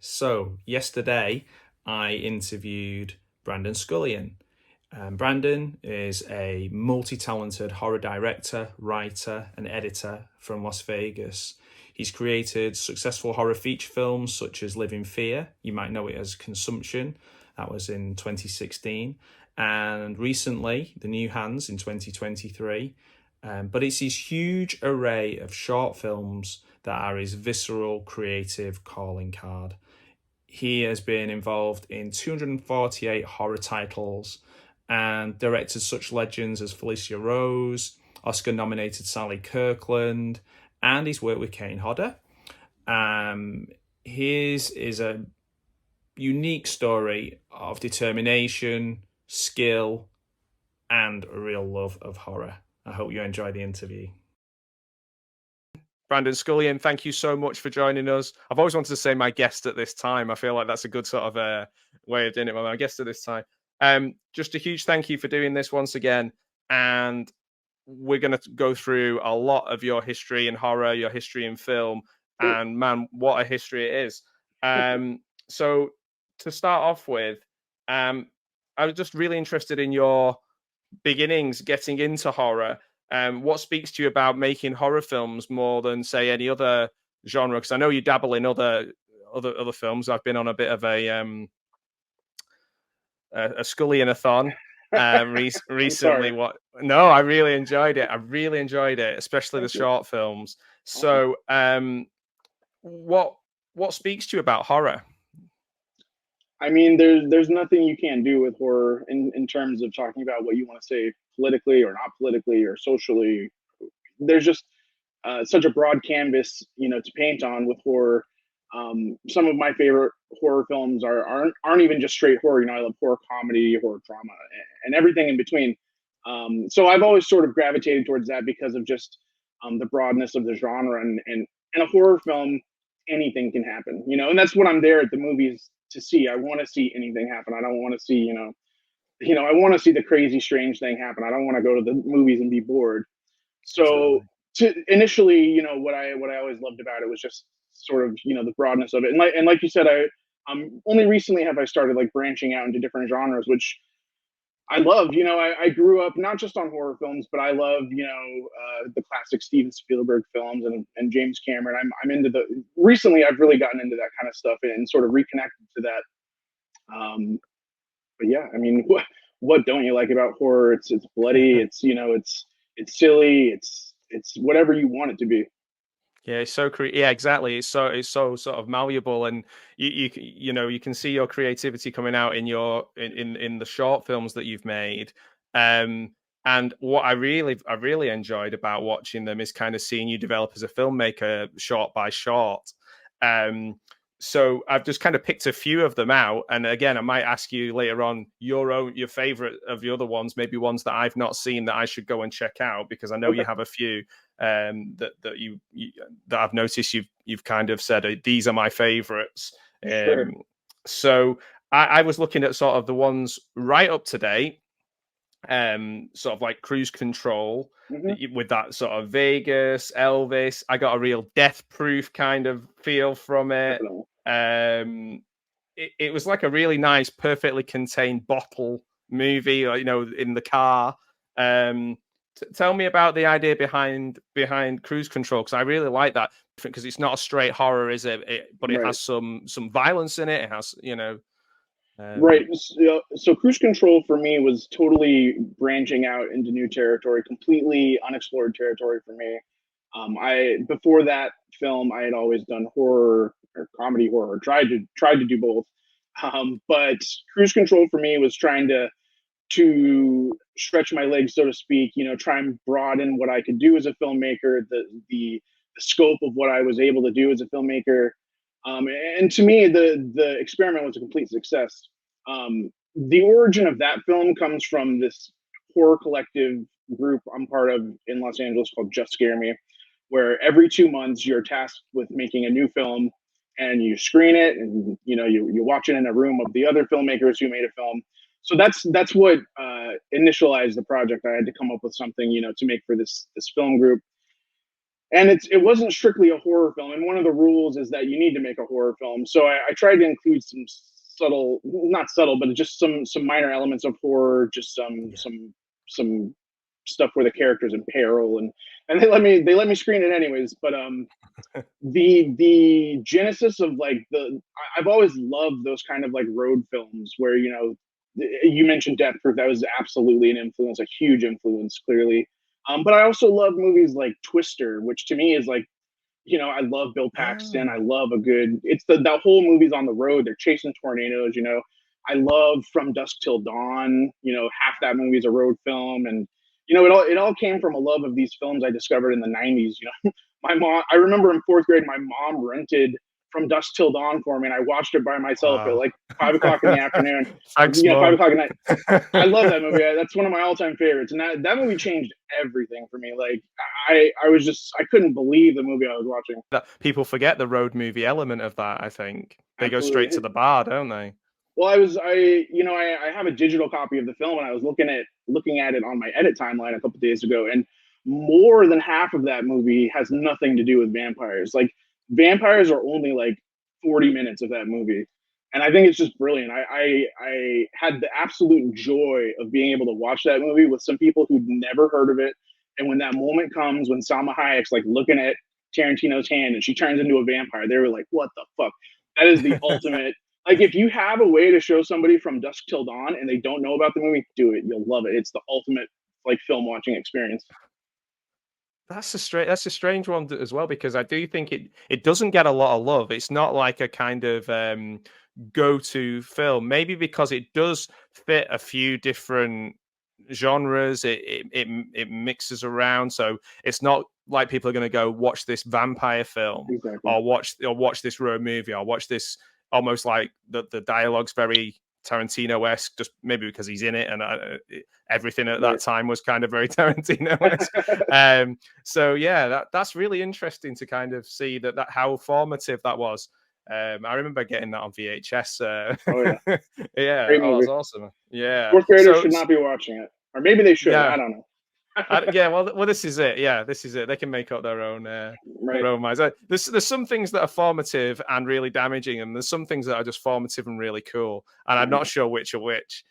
So, yesterday I interviewed Brandon Scullion. Brandon is a multi-talented horror director, writer, and editor from Las Vegas. He's created successful horror feature films such as Live in Fear. You might know it as Consumption. That was in 2016. And recently, The New Hands in 2023. But it's his huge array of short films that are his visceral creative calling card. He has been involved in 248 horror titles and directed such legends as Felissa Rose, Oscar-nominated Sally Kirkland, and he's worked with Kane Hodder. His is a unique story of determination, skill, and a real love of horror. I hope you enjoy the interview. Brandon Scullion, thank you so much for joining us. I've always wanted to say my guest at this time. I feel like that's a good sort of way of doing it. My guest at this time. Just a huge thank you for doing this once again. And we're going to go through a lot of your history in horror, your history in film, and man, what a history it is. So to start off with, I was just really interested in your beginnings getting into horror. What speaks to you about making horror films more than, say, any other genre? Because I know you dabble in other films. I've been on a bit of a Scullion-a-thon recently. No, I really enjoyed it. Especially the short films. So, what speaks to you about horror? I mean, there's nothing you can't do with horror in terms of talking about what you want to say politically or not politically or socially. There's just such a broad canvas, to paint on with horror. Some of my favorite horror films aren't even just straight horror. I love horror comedy, horror drama, and everything in between. So I've always sort of gravitated towards that because of just the broadness of the genre. And in a horror film, anything can happen, and that's what I'm there at the movies to see. I want to see anything happen. I don't want to see, I want to see the crazy, strange thing happen. I don't want to go to the movies and be bored. So initially, what I always loved about it was just sort of, the broadness of it. And like you said, only recently have I started like branching out into different genres, which I love. I grew up not just on horror films, but I love, the classic Steven Spielberg films and James Cameron. I'm into recently I've really gotten into that kind of stuff and sort of reconnected to that. But yeah, I mean, what don't you like about horror? It's bloody. It's silly. It's whatever you want it to be. Yeah, it's so yeah, exactly. It's so sort of malleable, and you can see your creativity coming out in in the short films that you've made. And what I really enjoyed about watching them is kind of seeing you develop as a filmmaker, short by short. So I've just kind of picked a few of them out, and again, I might ask you later on your favorite of the other ones, maybe ones that I've not seen that I should go and check out, because I know you have a few that I've noticed you've kind of said these are my favorites. Sure. So I was looking at sort of the ones right up to date, sort of like Cruise Control, with that sort of Vegas, Elvis. I got a real Death Proof kind of feel from it. It was like a really nice, perfectly contained bottle movie, in the car. Tell me about the idea behind Cruise Control, because I really like that, because it's not a straight horror, is it? But it has some violence in it. It has, Right. So Cruise Control for me was totally branching out into new territory, completely unexplored territory for me. Before that film, I had always done horror or comedy horror, tried to do both. But Cruise Control for me was trying to stretch my legs, so to speak. Try and broaden what I could do as a filmmaker, the scope of what I was able to do as a filmmaker. And to me, the experiment was a complete success. The origin of that film comes from this horror collective group I'm part of in Los Angeles called Just Scare Me, where every 2 months you're tasked with making a new film, and you screen it, and you watch it in a room of the other filmmakers who made a film. So that's what initialized the project. I had to come up with something, to make for this film group. and it wasn't strictly a horror film. And one of the rules is that you need to make a horror film. So I tried to include some subtle, not subtle, but just some minor elements of horror, just Yeah. some stuff where the character's in peril, and they let me screen it anyways. But the genesis of like I've always loved those kind of like road films where, you know, you mentioned Death Proof. That was absolutely an influence, a huge influence, clearly. But I also love movies like Twister, which to me is like, you know, I love Bill Paxton. I Oh, love a good. It's the whole movie's on the road. They're chasing tornadoes. You know, I love From Dusk Till Dawn. You know, half that movie's a road film, and you know, it all came from a love of these films I discovered in the '90s. You know, my mom. I remember in fourth grade, my mom rented From Dusk Till Dawn for me, and I watched it by myself at wow. like 5 o'clock in the afternoon. Thanks, You know, five Mum. o'clock at night. I love that movie. That's one of my all-time favorites, and that movie changed everything for me. Like I was just I couldn't believe the movie I was watching. That people forget the road movie element of that, I think. They go straight to Absolutely. the bar, don't they? Well, I have a digital copy of the film, and I was looking at it on my edit timeline a couple days ago, and more than half of that movie has nothing to do with vampires. Like vampires are only like 40 minutes of that movie, and I think it's just brilliant. I had the absolute joy of being able to watch that movie with some people who'd never heard of it, and when that moment comes when Salma Hayek's like looking at Tarantino's hand and she turns into a vampire, they were like, "What the fuck?" That is the ultimate. Like if you have a way to show somebody From Dusk Till Dawn and they don't know about the movie, do it. You'll love it. It's the ultimate like film watching experience. That's a strange one as well, because I do think it doesn't get a lot of love. It's not like a kind of go-to film. Maybe because it does fit a few different genres. It mixes around, so it's not like people are going to go watch this vampire film Exactly. or watch this road movie or watch this, almost like the dialogue's very Tarantino-esque, just maybe because he's in it, and everything at that Right. time was kind of very Tarantino-esque. So yeah, that's really interesting to kind of see that how formative that was. I remember getting that on VHS. Oh yeah. Yeah, Great oh, that's movie. awesome. Yeah. Fourth graders So should not be watching it. Or maybe they should. yeah, I don't know. yeah. Well, this is it. Yeah, this is it. They can make up Right. their own minds. There's some things that are formative and really damaging, and there's some things that are just formative and really cool. And I'm not sure which are which.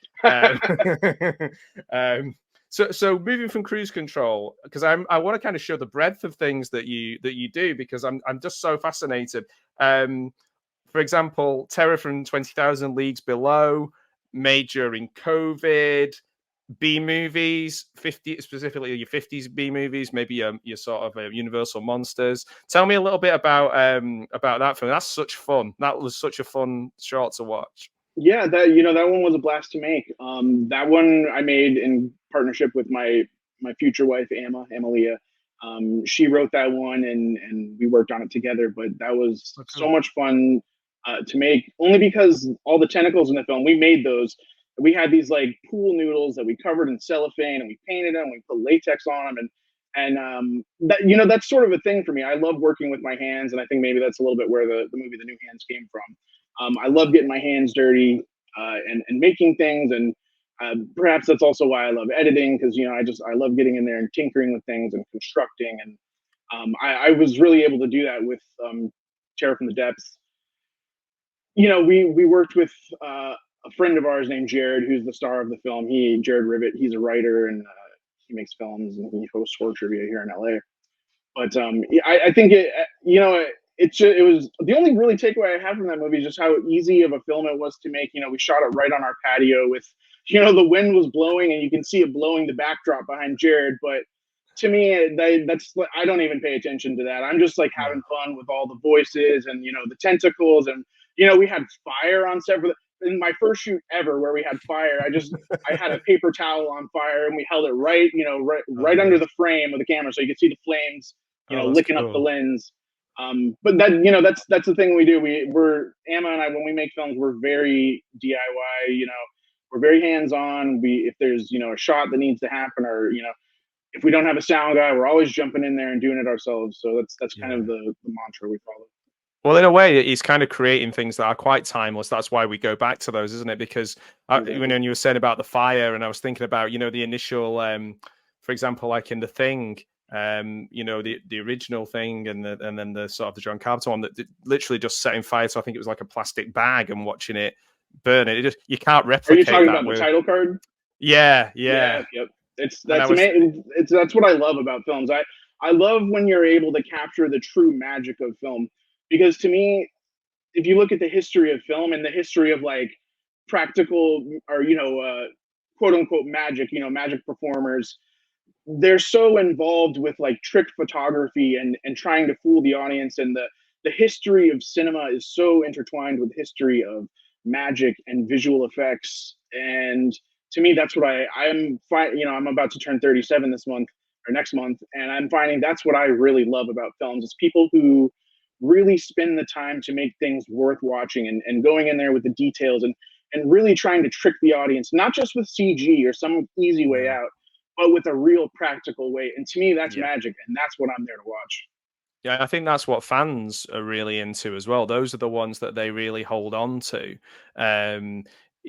Um, so moving from Cruise Control, because I want to kind of show the breadth of things that you do, because I'm just so fascinated. For example, Terror from 20,000 Leagues Below, made during COVID, B movies, 50 specifically your 50s B movies, maybe your sort of Universal Monsters. Tell me a little bit about that film. That's such fun. That was such a fun short to watch. Yeah, that one was a blast to make. That one I made in partnership with my future wife, Amalia. She wrote that one, and we worked on it together. But that was Oh, so cool. much fun to make, only because all the tentacles in the film, we made those. We had these like pool noodles that we covered in cellophane, and we painted them. We put latex on them, and that, that's sort of a thing for me. I love working with my hands, and I think maybe that's a little bit where the movie The New Hands came from. I love getting my hands dirty, and making things, and perhaps that's also why I love editing, because I love getting in there and tinkering with things and constructing, and I was really able to do that with Terror from the Depths. We worked with a friend of ours named Jared, who's the star of the film. Jared Rivet. He's a writer, and he makes films, and he hosts horror trivia here in LA. But yeah, I think it was the only really takeaway I had from that movie is just how easy of a film it was to make. We shot it right on our patio with, the wind was blowing and you can see it blowing the backdrop behind Jared. But to me, that's I don't even pay attention to that. I'm just like No. having fun with all the voices and the tentacles, and we had fire on set. In my first shoot ever where we had fire, I had a paper towel on fire and we held it right, Oh, right under nice. the frame of the camera so you could see the flames, Oh, that's licking up the cool. lens. But that's the thing we do. We're Emma and I, when we make films, we're very DIY. We're very hands on. If there's a shot that needs to happen, or if we don't have a sound guy, we're always jumping in there and doing it ourselves. So that's kind of Yeah. the mantra we follow. Well, in a way, he's kind of creating things that are quite timeless. That's why we go back to those, isn't it? Because Exactly. when you were saying about the fire, and I was thinking about, the initial, for example, like in The Thing, You know, the original thing, and then the sort of the John Carpenter one that literally just setting fire. So I think it was like a plastic bag and watching it burn. It just, you can't Are you replicate talking that about the with. title card? Yeah, Yeah, yeah. yep. It's And I that's was, amazing. It's that's what I love about films. I love when you're able to capture the true magic of film, because to me, if you look at the history of film and the history of like practical or quote unquote magic, magic performers, they're so involved with like trick photography and trying to fool the audience, and the history of cinema is so intertwined with the history of magic and visual effects. And to me, that's what I'm fine. I'm about to turn 37 this month or next month, and I'm finding that's what I really love about films is people who really spend the time to make things worth watching, and going in there with the details, and really trying to trick the audience, not just with CG or some easy way no, out, but with a real practical way. And to me, that's yeah. magic, and that's what I'm there to watch. Yeah, I think that's what fans are really into as well. Those are the ones that they really hold on to.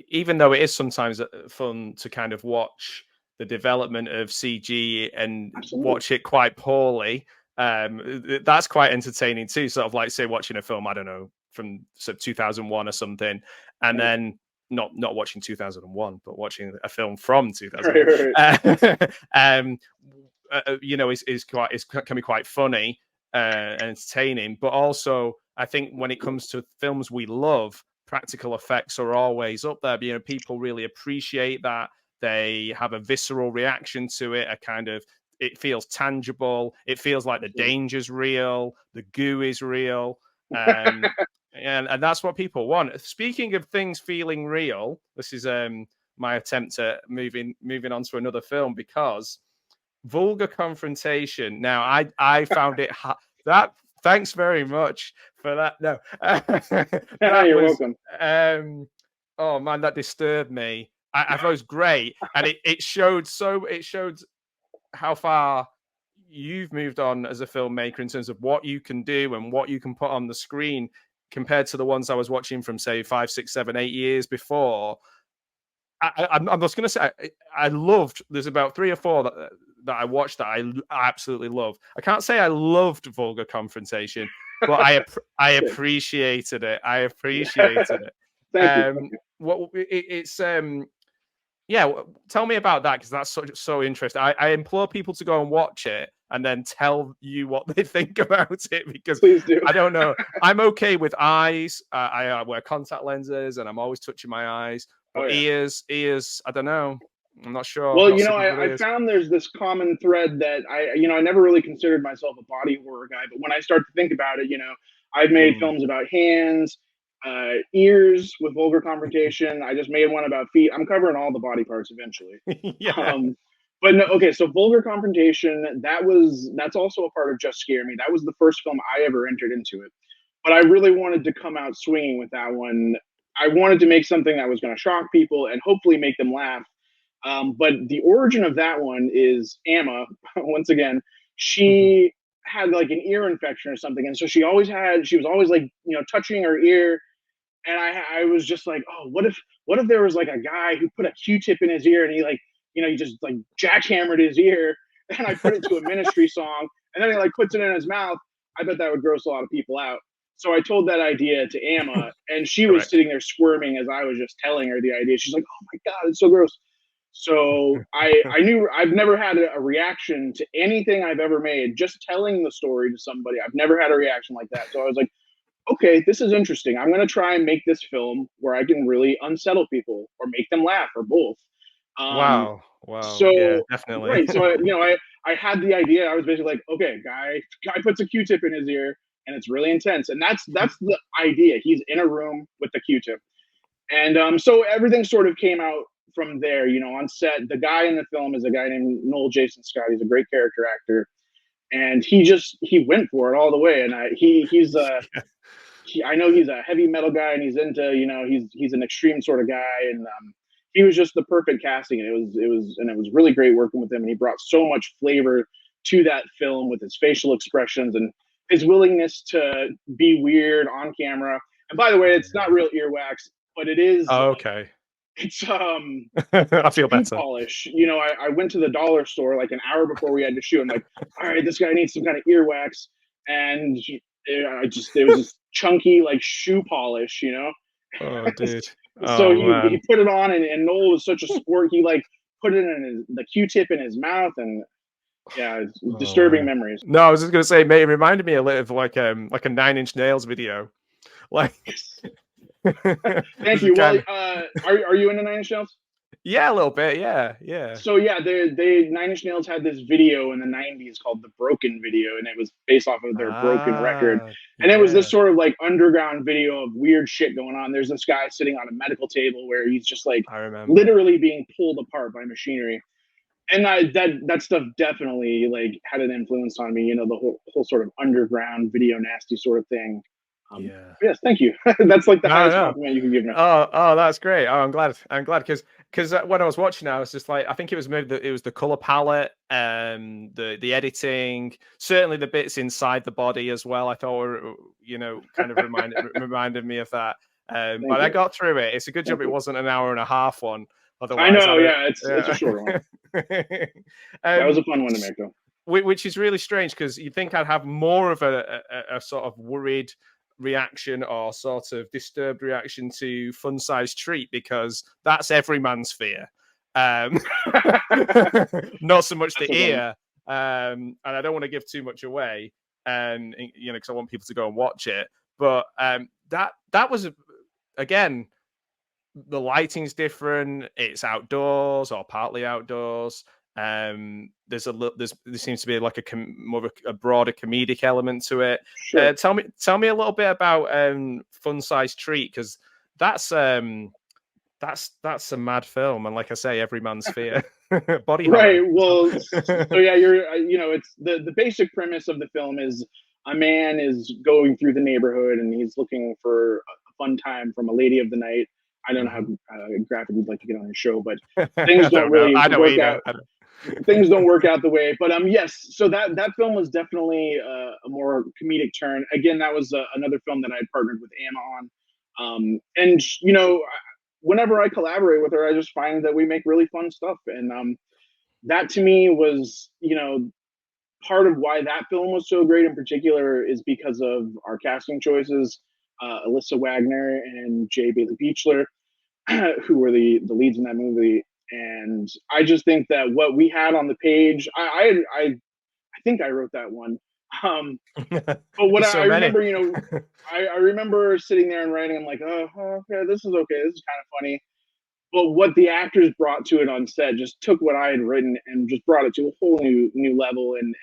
Even though it is sometimes fun to kind of watch the development of CG and Absolutely. watch it quite poorly, that's quite entertaining too. Sort of like, say, watching a film, I don't know, from 2001 or something, and Right. then not watching 2001, but watching a film from Right, 2001. right, Um, is can be quite funny entertaining, but also I think when it comes to films we love, practical effects are always up there. You know, people really appreciate that. They have a visceral reaction to it, a kind of, it feels tangible. It feels like the absolutely. danger's real, the goo is real. Um, and that's what people want. Speaking of things feeling real, this is my attempt at moving on to another film, because vulgar confrontation. Now, I found it that. Thanks very much for that. No, that You're was welcome. oh man, that disturbed me. I thought it was great, and it showed how far you've moved on as a filmmaker in terms of what you can do and what you can put on the screen compared to the ones I was watching from, say, 5, 6, 7, 8 years before. I'm just going to say I loved. There's about 3 or 4 that I watched that I absolutely love. I can't say I loved vulgar confrontation, but I Good. appreciated it. I appreciated it. Thank you. Thank you. What it's yeah. Tell me about that, because that's so interesting. I implore people to go and watch it and then tell you what they think about it, because Please do. I don't know. I'm okay with eyes. I wear contact lenses and I'm always touching my eyes. Oh But yeah. ears, I don't know. I'm not sure. Well, Not so good with I ears. found there's this common thread that I never really considered myself a body horror guy, but when I start to think about it, I've made Mm. films about hands, ears with vulgar confrontation. I just made one about feet. I'm covering all the body parts eventually. Yeah. Um, but no, okay, so vulgar confrontation, that's also a part of Just Scare Me. That was the first film I ever entered into it. But I really wanted to come out swinging with that one. I wanted to make something that was going to shock people and hopefully make them laugh. But the origin of that one is Emma. Once again, she had like an ear infection or something, and so she was always like touching her ear, and I was just like, oh, what if there was like a guy who put a Q-tip in his ear and he like he just like jackhammered his ear, and I put it to a Ministry song, and then he like puts it in his mouth. I bet that would gross a lot of people out. So I told that idea to Emma, and she was Right. sitting there squirming as I was just telling her the idea. She's like, "Oh my god, it's so gross." So I knew I've never had a reaction to anything I've ever made. Just telling the story to somebody, I've never had a reaction like that. So I was like, okay, this is interesting. I'm going to try and make this film where I can really unsettle people or make them laugh or both. Um, Wow. Wow. Yeah, so definitely. right, so I had the idea. I was basically like, okay, guy puts a Q-tip in his ear and it's really intense, and that's the idea. He's in a room with the Q-tip, and so everything sort of came out from there. On set, the guy in the film is a guy named Noel Jason Scott. He's a great character actor, and he went for it all the way. And I know he's a heavy metal guy, and he's into he's an extreme sort of guy, and he was just the perfect casting, and it was really great working with him, and he brought so much flavor to that film with his facial expressions and his willingness to be weird on camera. And by the way, it's not real earwax, but it is Oh, okay. It's I feel shoe better. polish. I went to the dollar store like an hour before we had to shoot. I'm like, all right, this guy needs some kind of earwax, and it was this chunky like shoe polish. Oh, dude. So Oh he man. put it on, and Noel was such a sport. He like put it in the Q-tip in his mouth, and yeah, it's Oh disturbing man. memories. No, I was just gonna say, mate, it reminded me a little of like a Nine Inch Nails video. Like Yes. Thank there's a you. Well, kind of are you into Nine Inch Nails? yeah, a little bit, yeah, yeah. So yeah, they Nine Inch Nails had this video in the '90s called the Broken video, and it was based off of their Broken record. Ah, And it was this yeah, sort of like underground video of weird shit going on. There's this guy sitting on a medical table where he's just like I remember. literally being pulled apart by machinery. And that stuff definitely like had an influence on me. The whole sort of underground video nasty sort of thing. Yeah. Yes, thank you. That's like the No, highest no. compliment you can give me. Oh, that's great. Oh, I'm glad. I'm glad because when I was watching, I was just like, I think it was maybe it was the color palette, the editing, certainly the bits inside the body as well. I thought were, kind of reminded me of that. Thank But I you. got through it. It's a good job Thank it you. wasn't an hour and a half one. I Otherwise, know. I'd have, Yeah, it's a short one. yeah. That was um, a fun one to make though. which is really strange because you'd think I'd have more of a sort of worried reaction or sort of disturbed reaction to Fun Size Treat because that's every man's fear. Um, not so much That's the a fun one. ear. And I don't want to give too much away, because I want people to go and watch it. But that was again, the lighting's different. It's outdoors or partly outdoors. There seems to be like more of a broader comedic element to it. Sure. Tell me a little bit about Fun Size Treat because that's that's a mad film, and like I say, every man's fear. Body horror. Right. Well, so yeah, it's the basic premise of the film is a man is going through the neighborhood and he's looking for a fun time from a lady of the night. I don't know how Mhm. graphic you'd like to get on your show, but I things don't don't know. really I don't work either. out. Things don't work out the way. But yes, so that film was definitely a more comedic turn. Again, that was another film that I had partnered with Anna on. And whenever I collaborate with her, I just find that we make really fun stuff. And that to me was, part of why that film was so great in particular is because of our casting choices, Alyssa Wagner and Jay Bailey Beechler, who were the leads in that movie. And I just think that what we had on the page, I think I wrote that one. Um, but what I So many. remember, I remember sitting there and writing. I'm like, oh, okay, this is okay. This is kind of funny. But what the actors brought to it on set just took what I had written and just brought it to a whole new level. And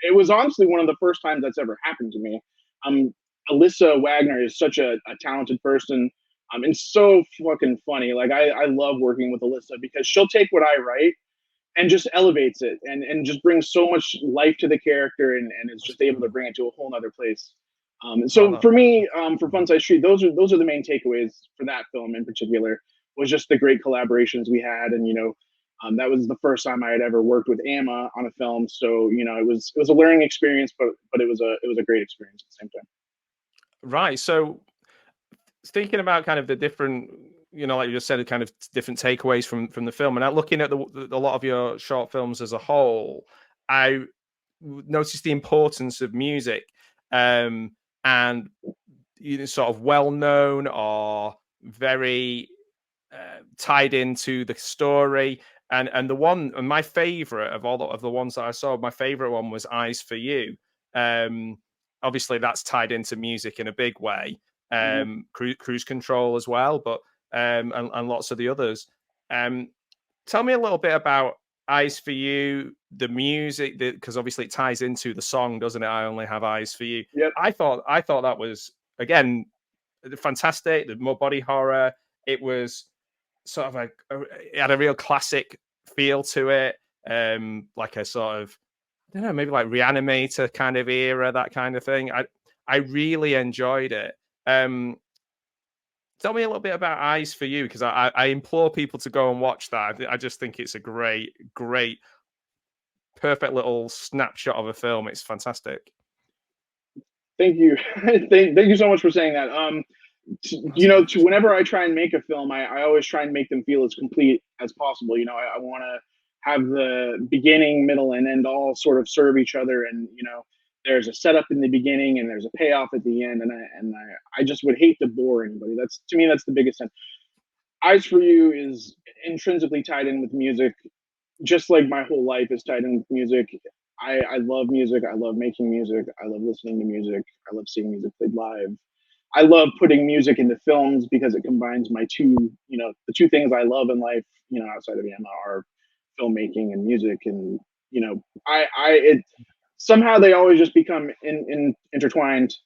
it was honestly one of the first times that's ever happened to me. Um, Alyssa Wagner is such a talented person. And so fucking funny. Like I love working with Alyssa because she'll take what I write and just elevates it and just brings so much life to the character and is That's just able to cool. bring it to a whole nother place. And Oh, so for me, for Fun Size Street, those are the main takeaways for that film in particular. Was just the great collaborations we had, and that was the first time I had ever worked with Amma on a film. So it was a learning experience, but it was a great experience at the same time. right. So thinking about kind of the different, like you just said, kind of different takeaways from the film, and looking at a lot of your short films as a whole, I noticed the importance of music, and sort of well known or very tied into the story. And my favorite of all of the ones that I saw, my favorite one was Eyes for You. Um, Obviously, that's tied into music in a big way. Mhm. Cruise Control as well, but and lots of the others. Um, Tell me a little bit about Eyes for You, the music, because obviously it ties into the song, doesn't it? I only have eyes for you. Yep. I thought that was again fantastic. The more body horror. It was sort of it had a real classic feel to it, like a sort of, I don't know, maybe like Reanimator kind of era, that kind of thing. I really enjoyed it. Um, Tell me a little bit about Eyes for You because I implore people to go and watch that. I just think it's a great, perfect little snapshot of a film. It's fantastic. Thank you. Thank you so much for saying that. That's interesting. whenever I try and make a film, I always try and make them feel as complete as possible. I want to have the beginning, middle, and end all sort of serve each other, and there's a setup in the beginning and there's a payoff at the end, and I just would hate to bore anybody. That's, to me, that's the biggest thing. Eyes for You is intrinsically tied in with music, just like my whole life is tied in with music. I love music. I love making music. I love listening to music. I love seeing music played live. I love putting music into films because it combines my two, the two things I love in life, outside of Emma, are filmmaking and music. And, it somehow they always just become intertwined.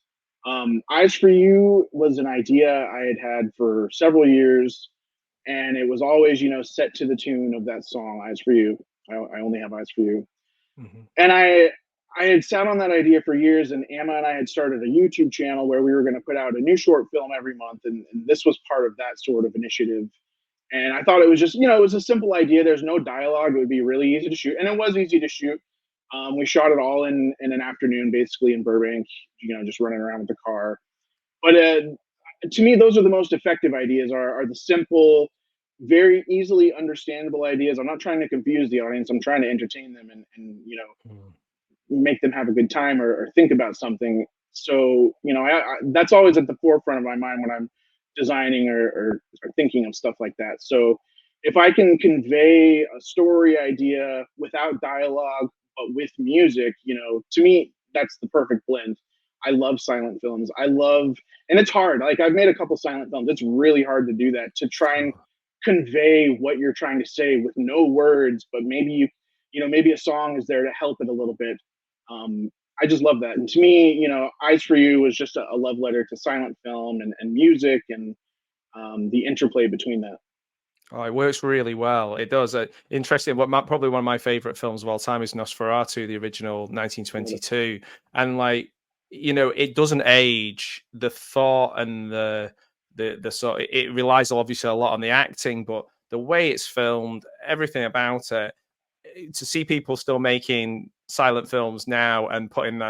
Eyes for You was an idea I had had for several years, and it was always, set to the tune of that song, Eyes for You. I only have eyes for you. Hmm. And I had sat on that idea for years, and Emma and I had started a YouTube channel where we were going to put out a new short film every month, and this was part of that sort of initiative. And I thought it was just, it was a simple idea. There's no dialogue. It would be really easy to shoot, and it was easy to shoot. We shot it all in an afternoon, basically in Burbank, just running around with the car. But to me, those are the most effective ideas. Are the simple, very easily understandable ideas. I'm not trying to confuse the audience. I'm trying to entertain them, and make them have a good time, or think about something. So that's always at the forefront of my mind when I'm designing, or thinking of stuff like that. So if I can convey a story idea without dialogue but with music, to me that's the perfect blend. I love silent films. And it's hard. Like, I've made a couple silent films. It's really hard to do that, to try and convey what you're trying to say with no words, but maybe maybe a song is there to help it a little bit. um, I just love that. And to me, Eyes for You was just a love letter to silent film and music, and the interplay between that. Oh, it works really well. It does. Interesting. Probably one of my favorite films of all time is Nosferatu, the original 1922, and like, it doesn't age. The thought and the sort. It relies obviously a lot on the acting, but the way it's filmed, everything about it. To see people still making silent films now and putting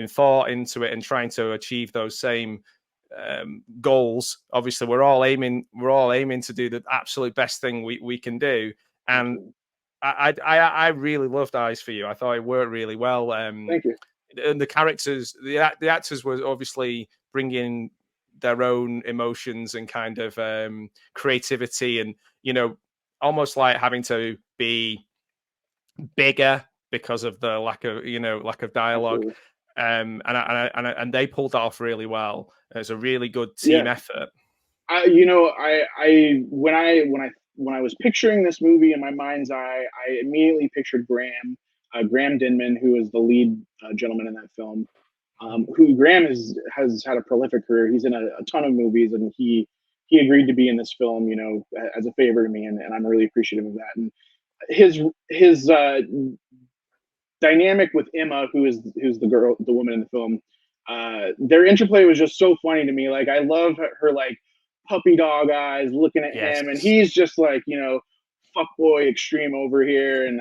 thought into it and trying to achieve those same goals. Obviously, we're all aiming to do the absolute best thing we can do. And Absolutely. I really loved Eyes for You. I thought it worked really well. Thank you. And the characters, the actors were obviously bringing their own emotions and kind of creativity, and almost like having to be bigger because of the lack of dialogue. Absolutely. And they pulled that off really well. It's a really good team Yeah. effort. When I was picturing this movie in my mind's eye, I immediately pictured Graham Denman, who is the lead gentleman in that film. Who Graham has had a prolific career. He's in a ton of movies, and he agreed to be in this film, as a favor to me, and I'm really appreciative of that. And his dynamic with Emma, who's the woman in the film, their interplay was just so funny to me. Like, I love her like puppy dog eyes looking at Yes. him, and he's just like, fuck boy extreme over here. And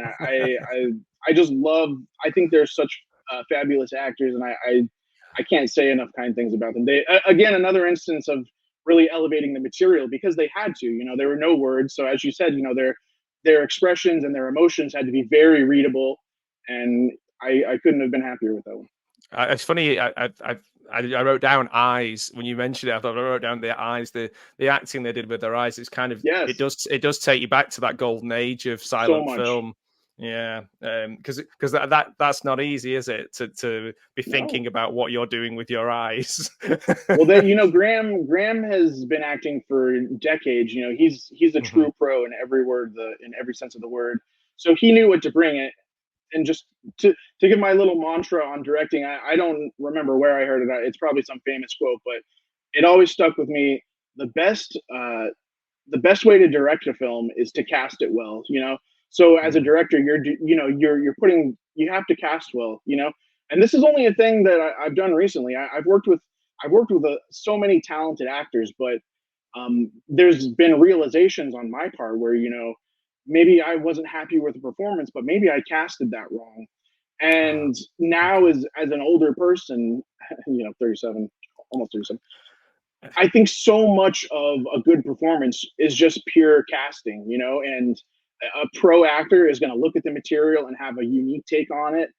I just love. I think they're such fabulous actors, and I can't say enough kind things about them. They, again, another instance of really elevating the material, because they had to. There were no words, so as you said, their expressions and their emotions had to be very readable, and I couldn't have been happier with that one. It's funny. I wrote down eyes when you mentioned it. I thought I wrote down the eyes, the acting they did with their eyes. It's kind of Yes, it does take you back to that golden age of so silent much. film. Yeah, because that's not easy, is it? To be No. thinking about what you're doing with your eyes. Well, Graham has been acting for decades. He's a Mhm. true pro in every word, in every sense of the word. So he knew what to bring it. And just to give my little mantra on directing, I don't remember where I heard it. It's probably some famous quote, but it always stuck with me. The best the best way to direct a film is to cast it well. So as a Mm. director, you have to cast well. And this is only a thing that I've done recently. I've worked with so many talented actors, but there's been realizations on my part where maybe I wasn't happy with the performance, but maybe I casted that wrong. Ah, And now, okay. as an older person, 37, almost 37, I think so much of a good performance is just pure casting, you know, and a pro actor is going to look at the material and have a unique take on it.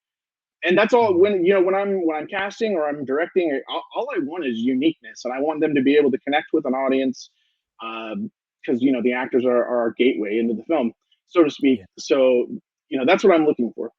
And that's all. Mm, When you know, when I'm casting or I'm directing, all I want is uniqueness, and I want them to be able to connect with an audience, because you know the actors are our gateway into the film, so to speak. yeah. So you know that's what I'm looking for.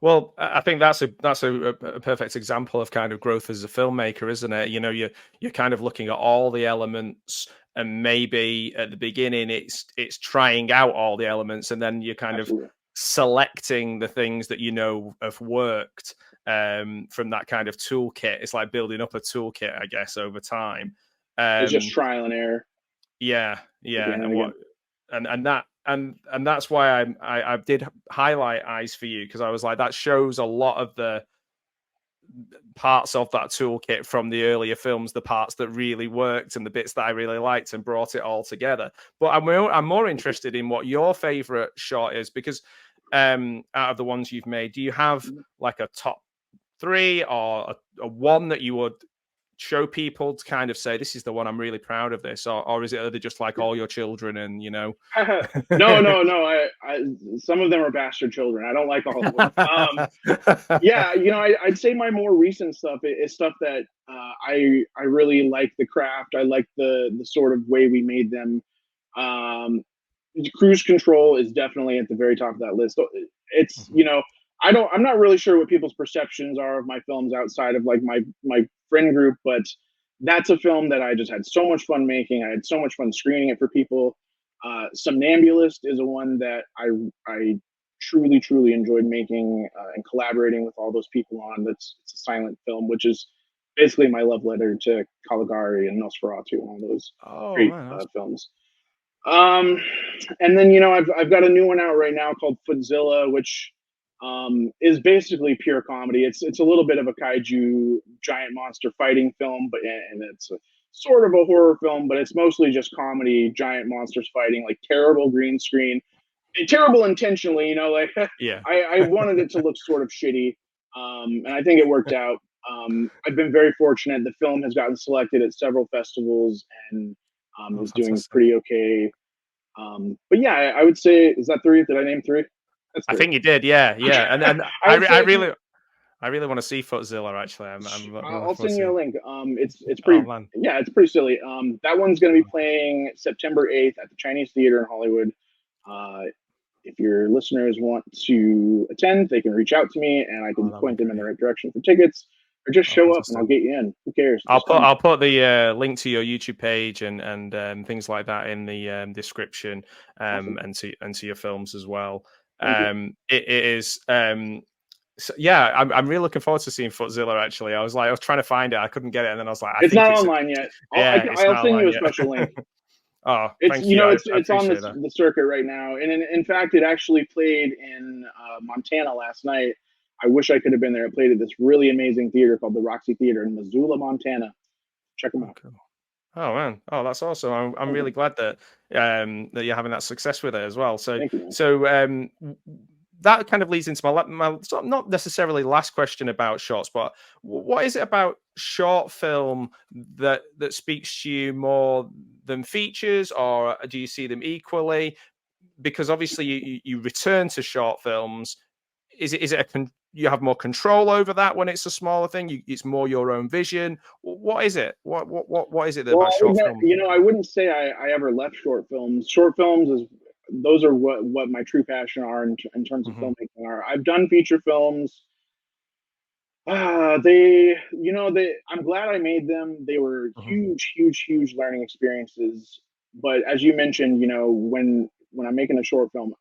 Well, I think that's a perfect example of kind of growth as a filmmaker, isn't it? You know, you're kind of looking at all the elements, and maybe at the beginning it's trying out all the elements, and then you're kind of Absolutely, selecting the things that you know have worked from that kind of toolkit. It's like building up a toolkit, I guess, over time. it's just Um, trial and error yeah, again yeah, and and again. what and that's why I did highlight Eyes for You, because I was like, that shows a lot of the parts of that toolkit from the earlier films, the parts that really worked and the bits that I really liked, and brought it all together. But I'm more interested in what your favorite shot is, because out of the ones you've made, do you have like a top three, or a one that you would show people to kind of say, this is the one I'm really proud of this, or is it, are they just like all your children and you know? No, no, no. Some of them are bastard children. I don't like all of them. Yeah, you know, I'd say my more recent stuff is stuff that I really like the craft. I like the sort of way we made them. Um, Cruise Control is definitely at the very top of that list. It's Mhm. you know I'm not really sure what people's perceptions are of my films outside of like my friend group, but that's a film that I just had so much fun making. I had so much fun screening it for people. Somnambulist is a one that I truly enjoyed making and collaborating with all those people on. It's a silent film, which is basically my love letter to Caligari and Nosferatu and all those Oh great man, that's films. Um, and then you know I've got a new one out right now called Footzilla, which is basically pure comedy. It's a little bit of a kaiju giant monster fighting film, but and it's a, sort of a horror film, but it's mostly just comedy, giant monsters fighting, like terrible green screen, terrible intentionally. You know, like yeah. I wanted it to look sort of shitty, and I think it worked out. I've been very fortunate. The film has gotten selected at several festivals and Oh, is doing fantastic. pretty okay. But yeah, I would say, is that three? Did I name three? That's I three. think you did, yeah, Okay. yeah, and I would say if you, I really want to see Footzilla. Actually, I'm I'll want to send you see. a link. It's Oh pretty, man, yeah, it's pretty silly. That one's going to be playing September 8th at the Chinese Theater in Hollywood. Uh, if your listeners want to attend, they can reach out to me and I oh, can that'd be point them in the great. right direction for tickets, or just Oh, show up and I'll fantastic. get you in. Who cares? Just come. I'll put the link to your YouTube page and things like that in the description, Awesome. and to your films as well. Thank you. It is so, yeah, I'm really looking forward to seeing Footzilla. Actually, I was trying to find it, I couldn't get it, and then I was like, I It's think not it's a online yet. yeah, it's I'll not send you online a yet. special link. Oh, It's thank you you. know I it's on appreciate that. the circuit right now, and in fact, it actually played in Montana last night. I wish I could have been there. It played at this really amazing theater called the Roxy Theater in Missoula, Montana. Check them Oh, out. cool. Oh man, oh that's awesome. I'm really Anytime. glad that you're having that success with it as well. So Thank you, man. that kind of leads into my sort of not necessarily last question about shorts, but what is it about short film that speaks to you more than features, or do you see them equally? Because obviously you return to short films. Is it you have more control over that when it's a smaller thing? It's more your own vision. What is it? What is it Well, about I short admit, film? you know, I wouldn't say I ever left short films. Short films is those are what my true passion are in terms of Hmm. filmmaking are. I've done feature films. They, you know, they. I'm glad I made them. They were Hmm. huge learning experiences. But as you mentioned, you know, when I'm making a short film,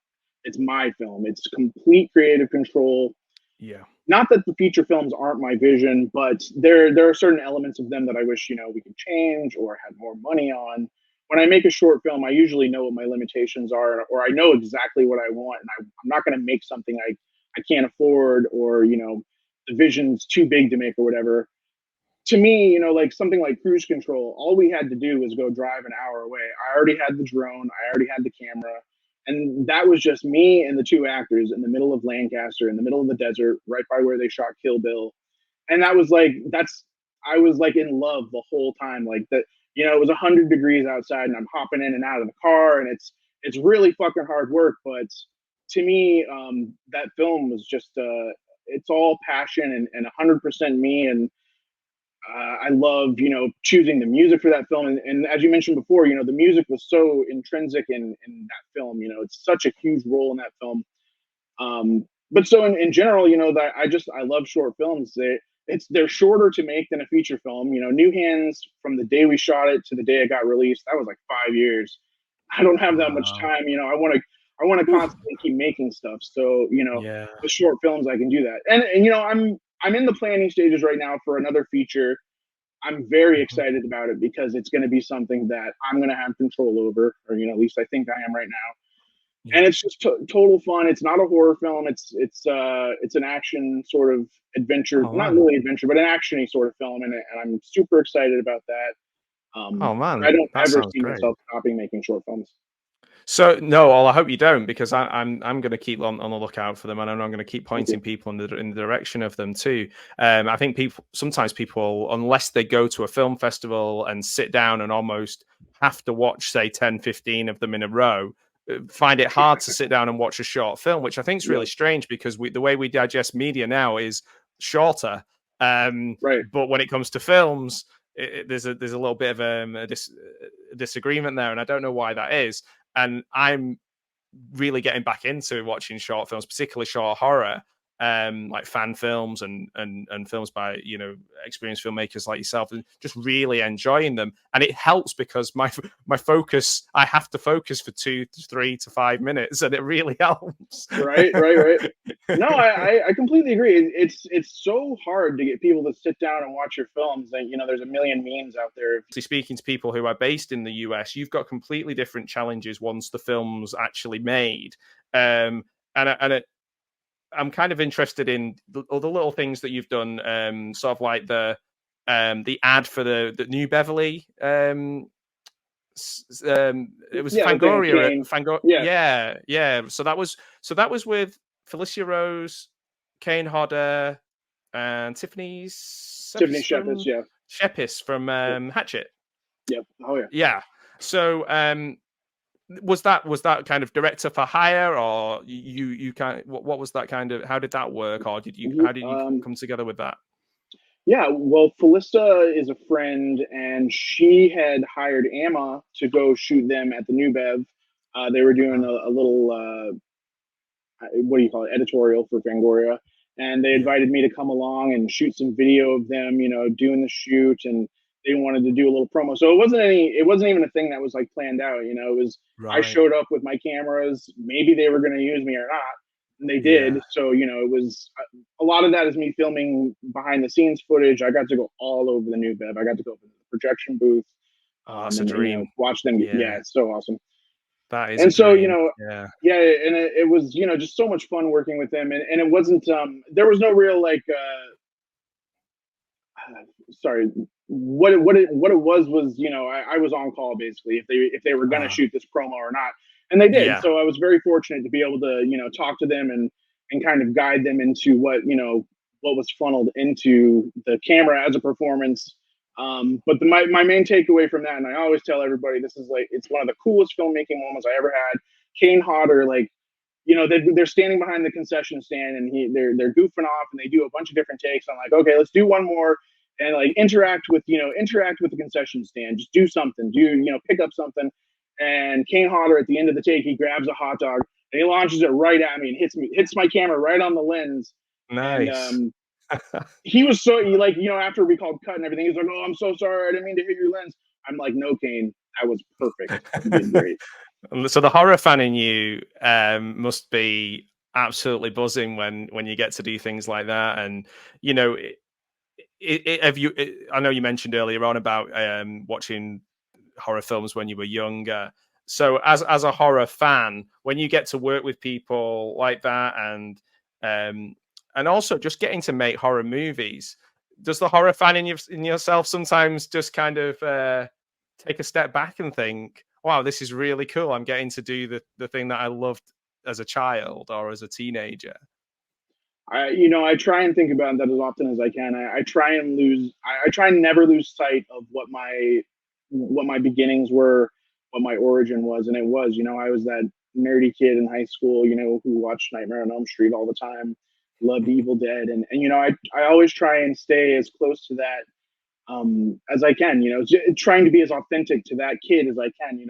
it's my film. It's complete creative control. Yeah. Not that the feature films aren't my vision, but there are certain elements of them that I wish you know we could change or had more money on. When I make a short film, I usually know what my limitations are, or I know exactly what I want, and I'm not going to make something I can't afford, or you know, the vision's too big to make or whatever. To me, you know, like something like Cruise Control, all we had to do was go drive an hour away. I already had the drone, I already had the camera, and that was just me and the two actors in the middle of Lancaster, in the middle of the desert, right by where they shot Kill Bill. And that was like, that's, I was like in love the whole time. Like that, it was 100 degrees outside, and I'm hopping in and out of the car, and it's really fucking hard work. But to me, that film was just it's all passion and 100% me. And I love, choosing the music for that film. And as you mentioned before, the music was so intrinsic in that film. It's such a huge role in that film. But so in general, that I love short films. They're shorter to make than a feature film. New Hands, from the day we shot it to the day it got released, that was like 5 years. I don't have that much Wow. time. I want to constantly keep making stuff. So Yeah. with short films, I can do that. And I'm in the planning stages right now for another feature. I'm very Mhm. excited about it because it's going to be something that I'm going to have control over, or at least I think I am right now. And Yeah. it's just total fun. It's not a horror film. It's an action sort of adventure, Oh not man. really adventure, but an actiony sort of film, and I'm super excited about that. Oh I man. don't That ever sounds see great. myself stopping making short films. So no, well, I hope you don't, because I'm going to keep on the lookout for them, and I'm going to keep Thank you. pointing people in the direction of them too. I think sometimes people, unless they go to a film festival and sit down and almost have to watch, say, 10, 15 of them in a row, find it hard to sit down and watch a short film, which I think is Yeah. really strange, because the way we digest media now is shorter. Right. But when it comes to films, there's a little bit of a disagreement there, and I don't know why that is. And I'm really getting back into watching short films, particularly short horror, like fan films and films by experienced filmmakers like yourself, and just really enjoying them. And it helps because my focus, I have to focus for 2 to 3 to 5 minutes, and it really helps. Right. Right. Right. No, I completely agree. It's so hard to get people to sit down and watch your films. And there's a million memes out there. Speaking to people who are based in the US, you've got completely different challenges once the film's actually made. And I'm kind of interested in all the little things that you've done, sort of like the ad for the New Beverly. It was Yeah, the thing, Fangoria. Kane. Yeah, Yeah, yeah. So that was with Felissa Rose, Kane Hodder, and Tiffany Tiffany Shepis. Yeah, Shepis from yep, Hatchet. yep. Oh yeah. Yeah. So was that kind of director for hire, or you kind of, what was that kind of, how did that work, or how did you come together with that? Yeah, well, Felissa is a friend, and she had hired Amma to go shoot them at the New Bev. They were doing Uh, a little, what do you call it, editorial for Fangoria, and they yeah, invited me to come along and shoot some video of them, doing the shoot, and they wanted to do a little promo. So it wasn't even a thing that was like planned out. It was, I right, showed up with my cameras. Maybe they were going to use me or not, and they did. yeah. So it was a lot of that is me filming behind the scenes footage. I got to go all over the New Bev. I got to go to the projection booth, Oh, that's a and dream. watch them. Yeah, Yeah, it's so awesome. that is a And so dream. Yeah. yeah, and it was just so much fun working with them, and it wasn't there was no real like sorry, what it was I was on call basically if they were gonna uh, shoot this promo or not, and they did. yeah. So I was very fortunate to be able to talk to them and kind of guide them into what was funneled into the camera as a performance. But my main takeaway from that, and I always tell everybody, this is like, it's one of the coolest filmmaking moments I ever had. Kane Hodder, like, they're standing behind the concession stand, and they're goofing off, and they do a bunch of different takes. I'm like, okay, let's do one more, and like interact with the concession stand. Just do something. Pick up something. And Kane Hodder, at the end of the take, he grabs a hot dog and he launches it right at me and hits my camera right on the lens. And Nice. he was so like, after we called cut and everything, he's like, "Oh, I'm so sorry, I didn't mean to hit your lens." I'm like, "No, Kane, that was perfect. You did great." So the horror fan in you must be absolutely buzzing when you get to do things like that. And you know, I know you mentioned earlier on about watching horror films when you were younger. So as a horror fan, when you get to work with people like that, and also just getting to make horror movies, does the horror fan in yourself sometimes just kind of take a step back and think, wow, this is really cool, I'm getting to do the thing that I loved as a child or as a teenager? I try and think about that as often as I can. I try and I try and never lose sight of what my beginnings were, what my origin was, and it was, I was that nerdy kid in high school, who watched Nightmare on Elm Street all the time, loved Evil Dead, and I always try and stay as close to that as I can, trying to be as authentic to that kid as I can.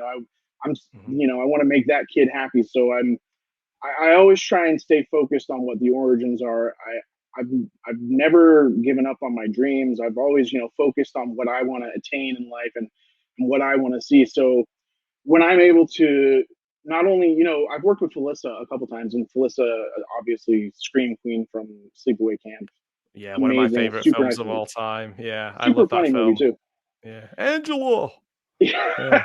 I'm, Mhm. I want to make that kid happy, so I always try and stay focused on what the origins are. I've I've never given up on my dreams. I've always, focused on what I want to attain in life and what I want to see. So when I'm able to not only, I've worked with Felissa a couple times, and Felissa, obviously, Scream Queen from Sleepaway Camp, Yeah, one of my amazing, favorite super films nice of movie, all time. Yeah, I super love that funny movie film. too. Yeah, Angela. Yeah,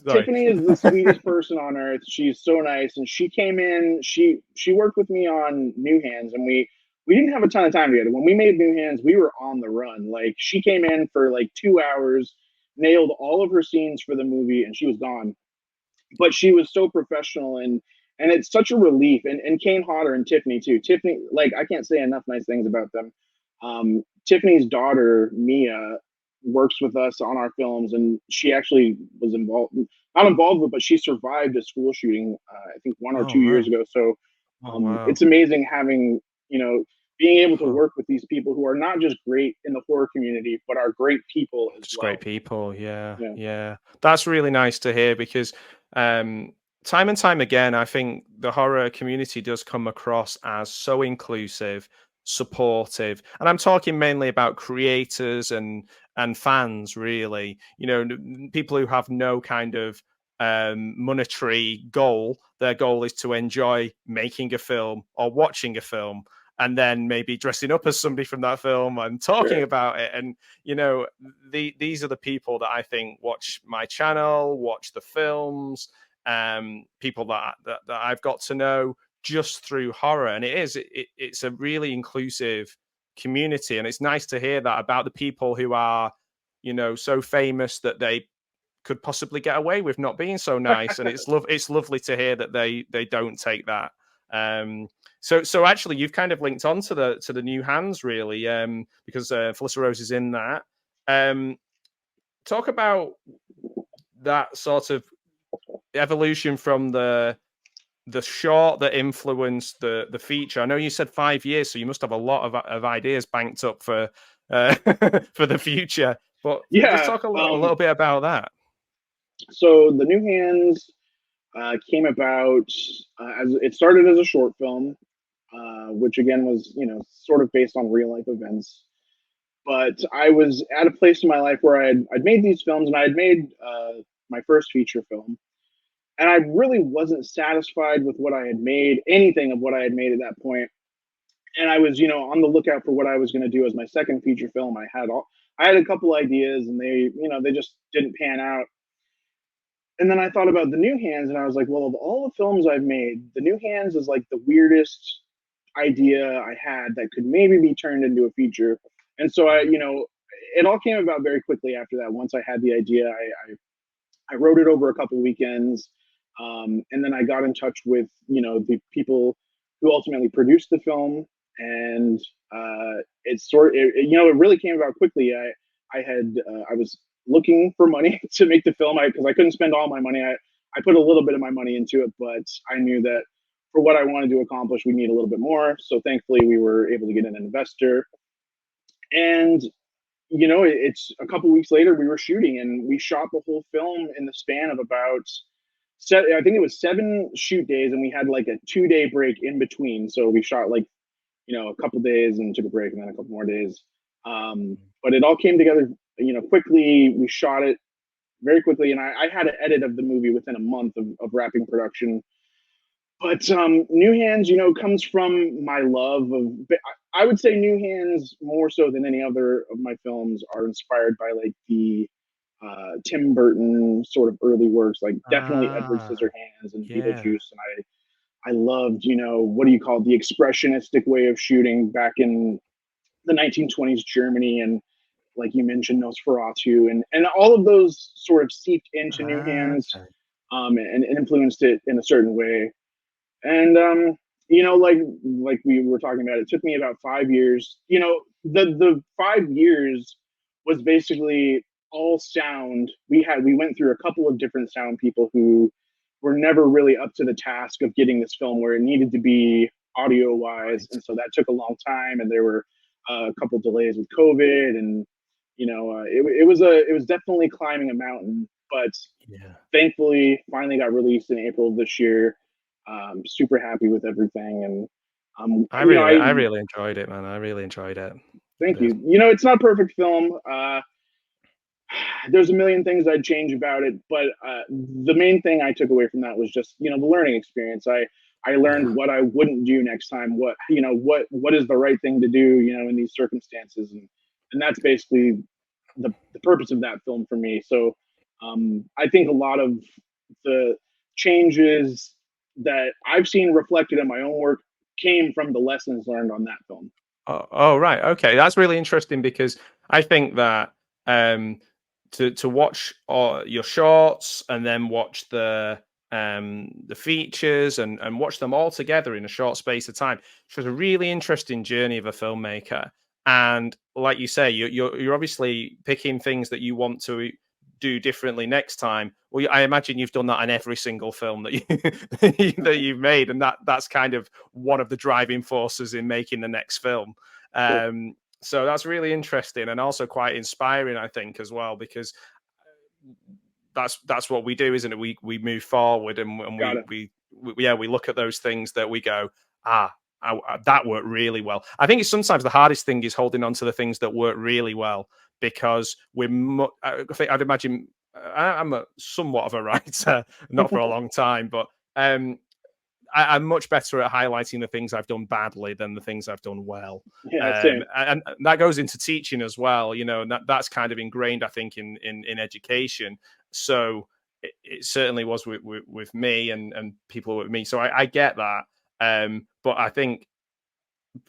sorry. Tiffany is the sweetest person on earth. She's so nice, and she came in. She worked with me on New Hands, and we didn't have a ton of time together. When we made New Hands, we were on the run. Like she came in for like 2 hours, nailed all of her scenes for the movie, and she was gone. But she was so professional, and it's such a relief. And Kane Hodder and Tiffany too. Tiffany, like I can't say enough nice things about them. Tiffany's daughter Mia works with us on our films, and she actually was involved, not involved with, but she survived a school shooting. I think 1 or 2 years Oh, ago. So oh wow. it's amazing having being able to Huh. work with these people who are not just great in the horror community, but are great people as Just great well. people. Yeah, Yeah, yeah. That's really nice to hear because um, time and time again, I think the horror community does come across as so inclusive, supportive, and I'm talking mainly about creators and fans. Really, people who have no kind of monetary goal. Their goal is to enjoy making a film or watching a film, and then maybe dressing up as somebody from that film and talking sure. about it. And these are the people that I think watch my channel, watch the films, people that I've got to know just through horror. And it's a really inclusive community, and it's nice to hear that about the people who are, so famous that they could possibly get away with not being so nice. And it's lovely to hear that they don't take that. Um, so actually, you've kind of linked on to the new hands, really, because Felissa Rose is in that. Um, Talk about that sort of evolution from the short that influenced the feature. I know you said 5 years, so you must have a lot of ideas banked up for for the future. But just Yeah. talk a little bit about that. So the New Hands came about as it started as a short film, which again was sort of based on real life events. But I was at a place in my life where I'd made these films, and I had made my first feature film, and I really wasn't satisfied with what I had made, anything of what I had made at that point. And I was on the lookout for what I was going to do as my second feature film. I had a couple ideas, and they just didn't pan out. And then I thought about the New Hands, and I was like, well, of all the films I've made, the New Hands is like the weirdest idea I had that could maybe be turned into a feature. And so it all came about very quickly after that. Once I had the idea, I wrote it over a couple weekends, and then I got in touch with the people who ultimately produced the film, and it really came about quickly. I was looking for money to make the film because I couldn't spend all my money. I put a little bit of my money into it, but I knew that for what I wanted to accomplish, we need a little bit more. So thankfully, we were able to get an investor, and it's a couple weeks later we were shooting, and we shot the whole film in the span of about I think it was 7 shoot days, and we had like a 2 day break in between. So we shot like a couple days and took a break, and then a couple more days. But it all came together, quickly. We shot it very quickly, and I had an edit of the movie within a month of wrapping production. But New Hands, comes from my love of. I would say New Hands more so than any other of my films are inspired by like the Tim Burton sort of early works, like definitely Edward Ah, Scissorhands and yeah. Beetlejuice, and I loved what do you call it, the expressionistic way of shooting back in the 1920s Germany, and like you mentioned Nosferatu, and all of those sort of seeped into New Ah, Hands, okay. and influenced it in a certain way. And like we were talking about, it took me about 5 years. The 5 years was basically all sound. We went through a couple of different sound people who were never really up to the task of getting this film where it needed to be audio wise, Right. and so that took a long time, and there were a couple delays with COVID, and it was definitely climbing a mountain, but Yeah. thankfully finally got released in April of this year. Super happy with everything, and I really enjoyed it, man. I really enjoyed it. thank The, you. It's not a perfect film. There's a million things I'd change about it, but the main thing I took away from that was just the learning experience. I yeah. learned what I wouldn't do next time. What is the right thing to do in these circumstances, and that's basically the purpose of that film for me. So I think a lot of the changes that I've seen reflected in my own work came from the lessons learned on that film. Oh, right. Okay, that's really interesting because I think that um, to watch your shorts and then watch the features and watch them all together in a short space of time, which was a really interesting journey of a filmmaker. And like you say, you're obviously picking things that you want to do differently next time. Well, I imagine you've done that in every single film that that you've made, and that's kind of one of the driving forces in making the next film. Sure. So that's really interesting and also quite inspiring, I think, as well, because that's what we do, isn't it? We move forward and Got it. we look at those things that we go, ah, that worked really well. I think it's sometimes the hardest thing is holding on to the things that work really well because I think I'd imagine I'm somewhat of a writer, not for a long time, but um, I'm much better at highlighting the things I've done badly than the things I've done well. Yeah, same. And that goes into teaching as well, and that's kind of ingrained, I think, in education. So it certainly was with me and people with me. So I get that. But I think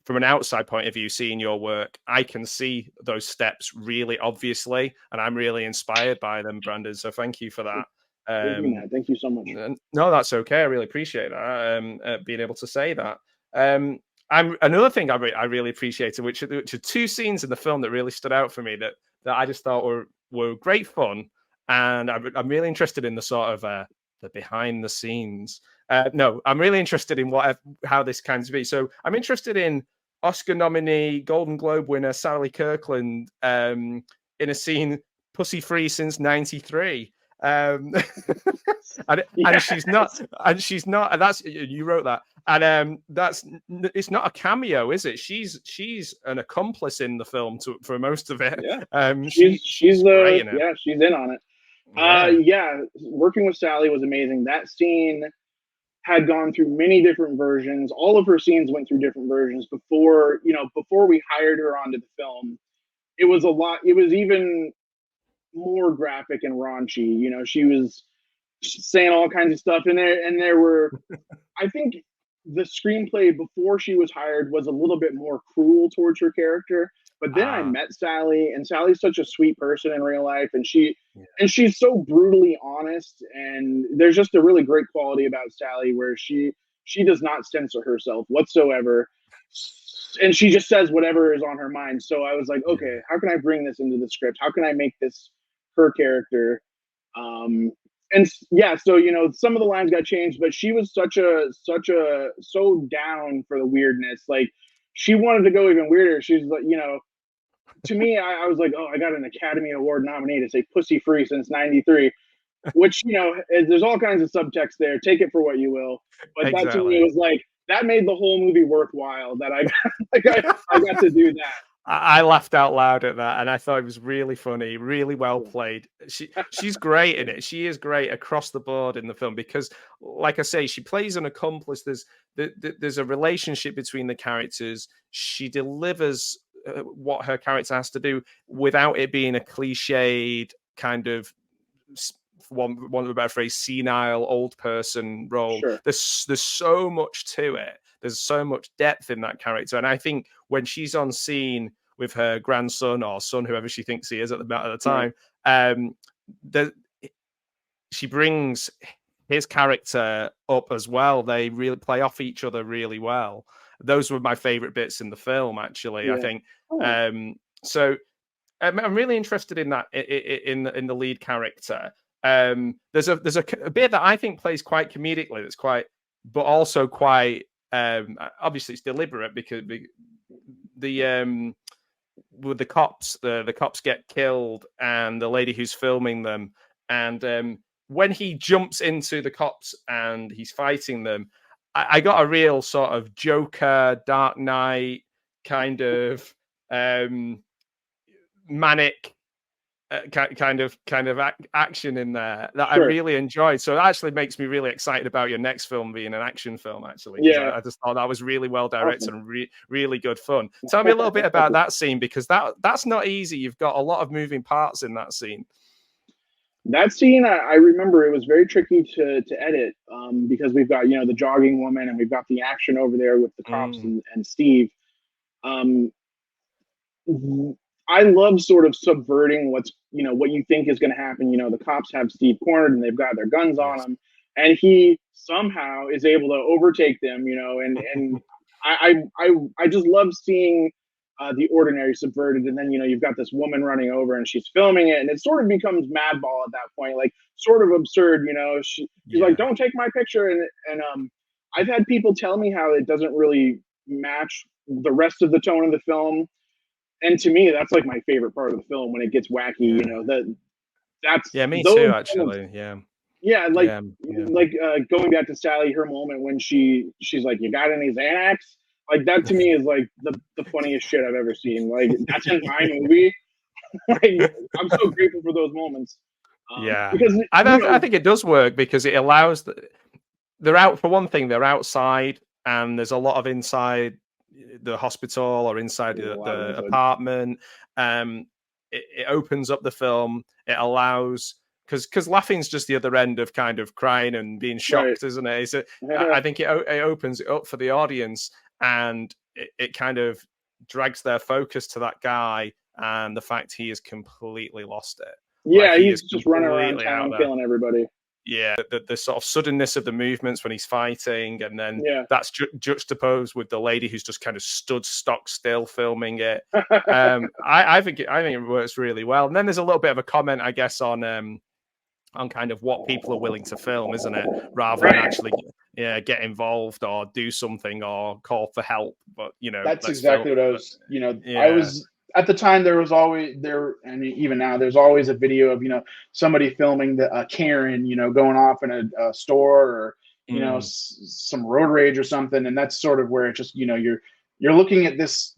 from an outside point of view, seeing your work, I can see those steps really obviously, and I'm really inspired by them, Brandon. So thank you for that. Thank you, Um, Matt. Thank you so much. no, that's okay. I really appreciate that. Being able to say that. I'm another thing I really appreciated, which are two scenes in the film that really stood out for me that I just thought were great fun, and I'm really interested in the sort of the behind the scenes. No, I'm really interested in how this can be. So I'm interested in Oscar nominee, Golden Globe winner Sally Kirkland in a scene "Pussy Free Since '93." Um, and Yeah. she's not, and that's you wrote that, and it's not a cameo, is it? She's an accomplice in the film for most of it. Yeah. She's great in it. She's in on it. Yeah. Yeah, working with Sally was amazing. That scene had gone through many different versions. All of her scenes went through different versions before we hired her onto the film. It was a lot. It was even more graphic and raunchy. She was saying all kinds of stuff in there, and there were, I think, the screenplay before she was hired was a little bit more cruel towards her character. But then I Ah, met Sally, and Sally's such a sweet person in real life, and yeah, she's so brutally honest. And there's just a really great quality about Sally where she does not censor herself whatsoever, and she just says whatever is on her mind. So I was like, okay, yeah, how can I bring this into the script? How can I make this her character? um and yeah, so some of the lines got changed, but she was so down for the weirdness. Like, she wanted to go even weirder. She's like, to me, I was like, oh, I got an Academy Award nominee to say "pussy free since '93," which there's all kinds of subtext there. Take it for what you will, but that to me exactly. was like, that made the whole movie worthwhile. That I got, like, I got to do that. I laughed out loud at that, and I thought it was really funny, really well played. She's great in it. She is great across the board in the film because, like I say, she plays an accomplice. There's a relationship between the characters. She delivers what her character has to do without it being a cliched kind of one of a better phrase, senile old person role. Sure. There's so much to it. There's so much depth in that character, and I think when she's on scene with her grandson or son, whoever she thinks he is at the Right. time, the, she brings his character up as well. They really play off each other really well. Those were my favorite bits in the film, actually. I Yeah. think Oh, so. I'm really interested in that in the lead character. There's a bit that I think plays quite comedically. That's quite, but also quite. Obviously, it's deliberate because the with the cops, the cops get killed, and the lady who's filming them, and when he jumps into the cops and he's fighting them, I got a real sort of Joker, Dark Knight kind of manic kind of action in there that I sure. really enjoyed. So it actually makes me really excited about your next film being an action film, actually, because Yeah. I just thought that was really well directed Awesome. and really good fun. Tell me a little bit about that scene, because that's not easy. You've got a lot of moving parts in that scene. That scene, I remember it was very tricky to edit, because we've got, the jogging woman, and we've got the action over there with the cops Mm, and Steve. Um, I love sort of subverting what you think is going to happen. The cops have Steve cornered and they've got their guns on yes. him, and he somehow is able to overtake them. And I just love seeing the ordinary subverted, and then you've got this woman running over and she's filming it, and it sort of becomes madball at that point, like sort of absurd. She's like, Yeah. "Don't take my picture," and I've had people tell me how it doesn't really match the rest of the tone of the film, and to me, that's like my favorite part of the film when it gets wacky. Yeah. That's Yeah, me too, those moments. actually. Yeah. Yeah, like Yeah. Yeah. going back to Sally, her moment when she's like, "You got any Xanax?" Like that to me is like the funniest shit I've ever seen. Like that's in my movie. Like I'm so grateful for those moments, Yeah. because I think it does work because it allows they're out for one thing, they're outside, and there's a lot of inside the hospital or inside there's a lot of the inside. apartment. It opens up the film. It allows, because laughing's just the other end of kind of crying and being Right. shocked, isn't it? I think it opens it up for the audience, and it kind of drags their focus to that guy and the fact he has completely lost it. Like Yeah, he is he's just running around completely out town there. killing everybody. Yeah, the sort of suddenness of the movements when he's fighting, and then Yeah. that's juxtaposed with the lady who's just kind of stood stock still filming it. I think it works really well. And then there's a little bit of a comment, I guess, on kind of what people are willing to film, isn't it? Rather than Right. actually get involved or do something or call for help. But That's let's film. exactly what I But, was, I yeah. was at the time, there was always there, and even now there's always a video of, somebody filming the Karen, going off in a store, or, Mm. some road rage or something. And that's sort of where it just, you're looking at this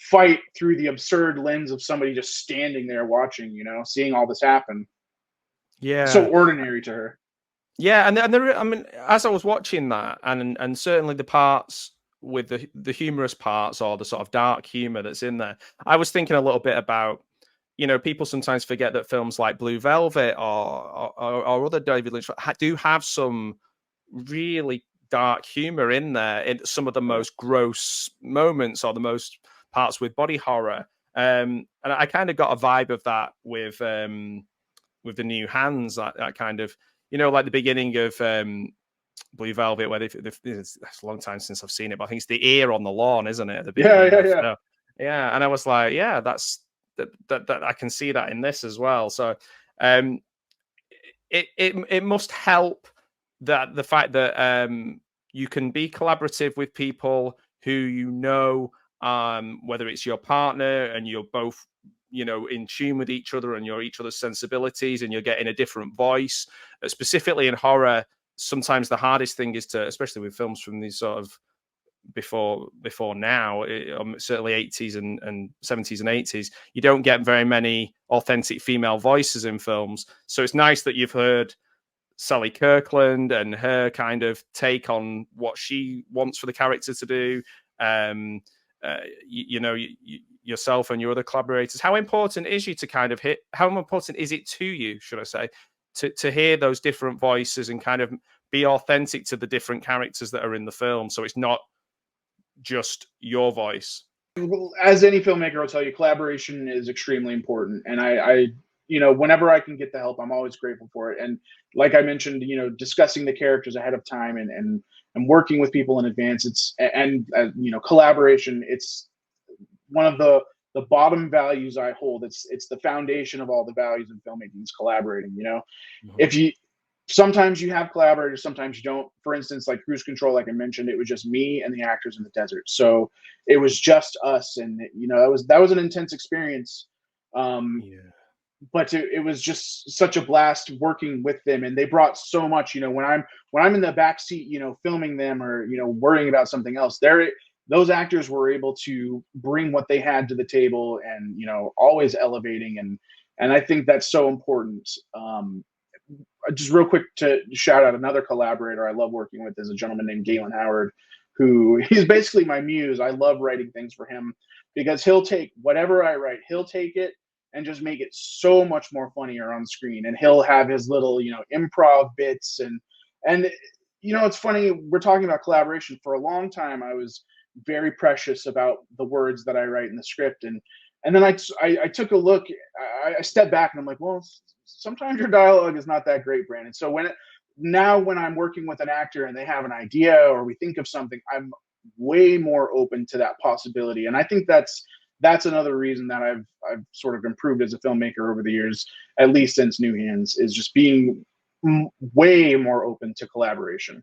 fight through the absurd lens of somebody just standing there watching, seeing all this happen. So Yeah. ordinary to her. Yeah, and I mean, as I was watching that, and certainly the parts with the humorous parts or the sort of dark humor that's in there, I was thinking a little bit about, people sometimes forget that films like Blue Velvet or other David Lynch do have some really dark humor in there in some of the most gross moments or the most parts with body horror. And I kind of got a vibe of that with the new hands, that kind of, like the beginning of Blue Velvet, where it's a long time since I've seen it, but I think it's the ear on the lawn, isn't it, at the Yeah, beginning yeah, of yeah. yeah. And I was like, yeah, that I can see that in this as well. So um it must help that the fact that you can be collaborative with people who whether it's your partner and you're both in tune with each other and you're each other's sensibilities and you're getting a different voice. Specifically in horror, sometimes the hardest thing is to, especially with films from these sort of before now, certainly 80s and 70s and 80s, you don't get very many authentic female voices in films. So it's nice that you've heard Sally Kirkland and her kind of take on what she wants for the character to do. Yourself and your other collaborators. How important is you to kind of how important is it to you, should I say, to hear those different voices and kind of be authentic to the different characters that are in the film, so it's not just your voice? As any filmmaker will tell you, collaboration is extremely important. And I whenever I can get the help, I'm always grateful for it. And like I mentioned, discussing the characters ahead of time and working with people in advance. Collaboration. It's one of the bottom values I hold. It's the foundation of all the values in filmmaking is collaborating. If you sometimes you have collaborators, sometimes you don't. For instance, like Cruise Control, like I mentioned, it was just me and the actors in the desert. So it was just us, and that was an intense experience. Yeah. But it was just such a blast working with them, and they brought so much. When I'm in the back seat, filming them or worrying about something else, those actors were able to bring what they had to the table, and always elevating, and I think that's so important. Just real quick to shout out another collaborator I love working with is a gentleman named Galen Howard, who he's basically my muse. I love writing things for him because he'll take whatever I write, he'll take it and just make it so much more funnier on screen. And he'll have his little, improv bits and it's funny, we're talking about collaboration. For a long time, I was very precious about the words that I write in the script. And then I took a look, I stepped back and I'm like, well, sometimes your dialogue is not that great, Brandon. So when I'm working with an actor and they have an idea or we think of something, I'm way more open to that possibility. And I think that's another reason that I've sort of improved as a filmmaker over the years, at least since New Hands, is just being way more open to collaboration.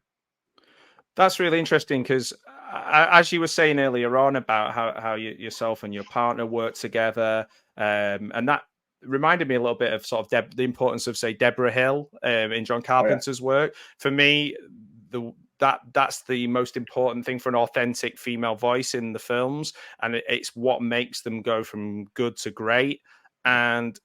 That's really interesting because, as you were saying earlier on about how yourself and your partner work together, and that reminded me a little bit of sort of the importance of, say, Deborah Hill in John Carpenter's work. For me, that's the most important thing for an authentic female voice in the films, and it's what makes them go from good to great. And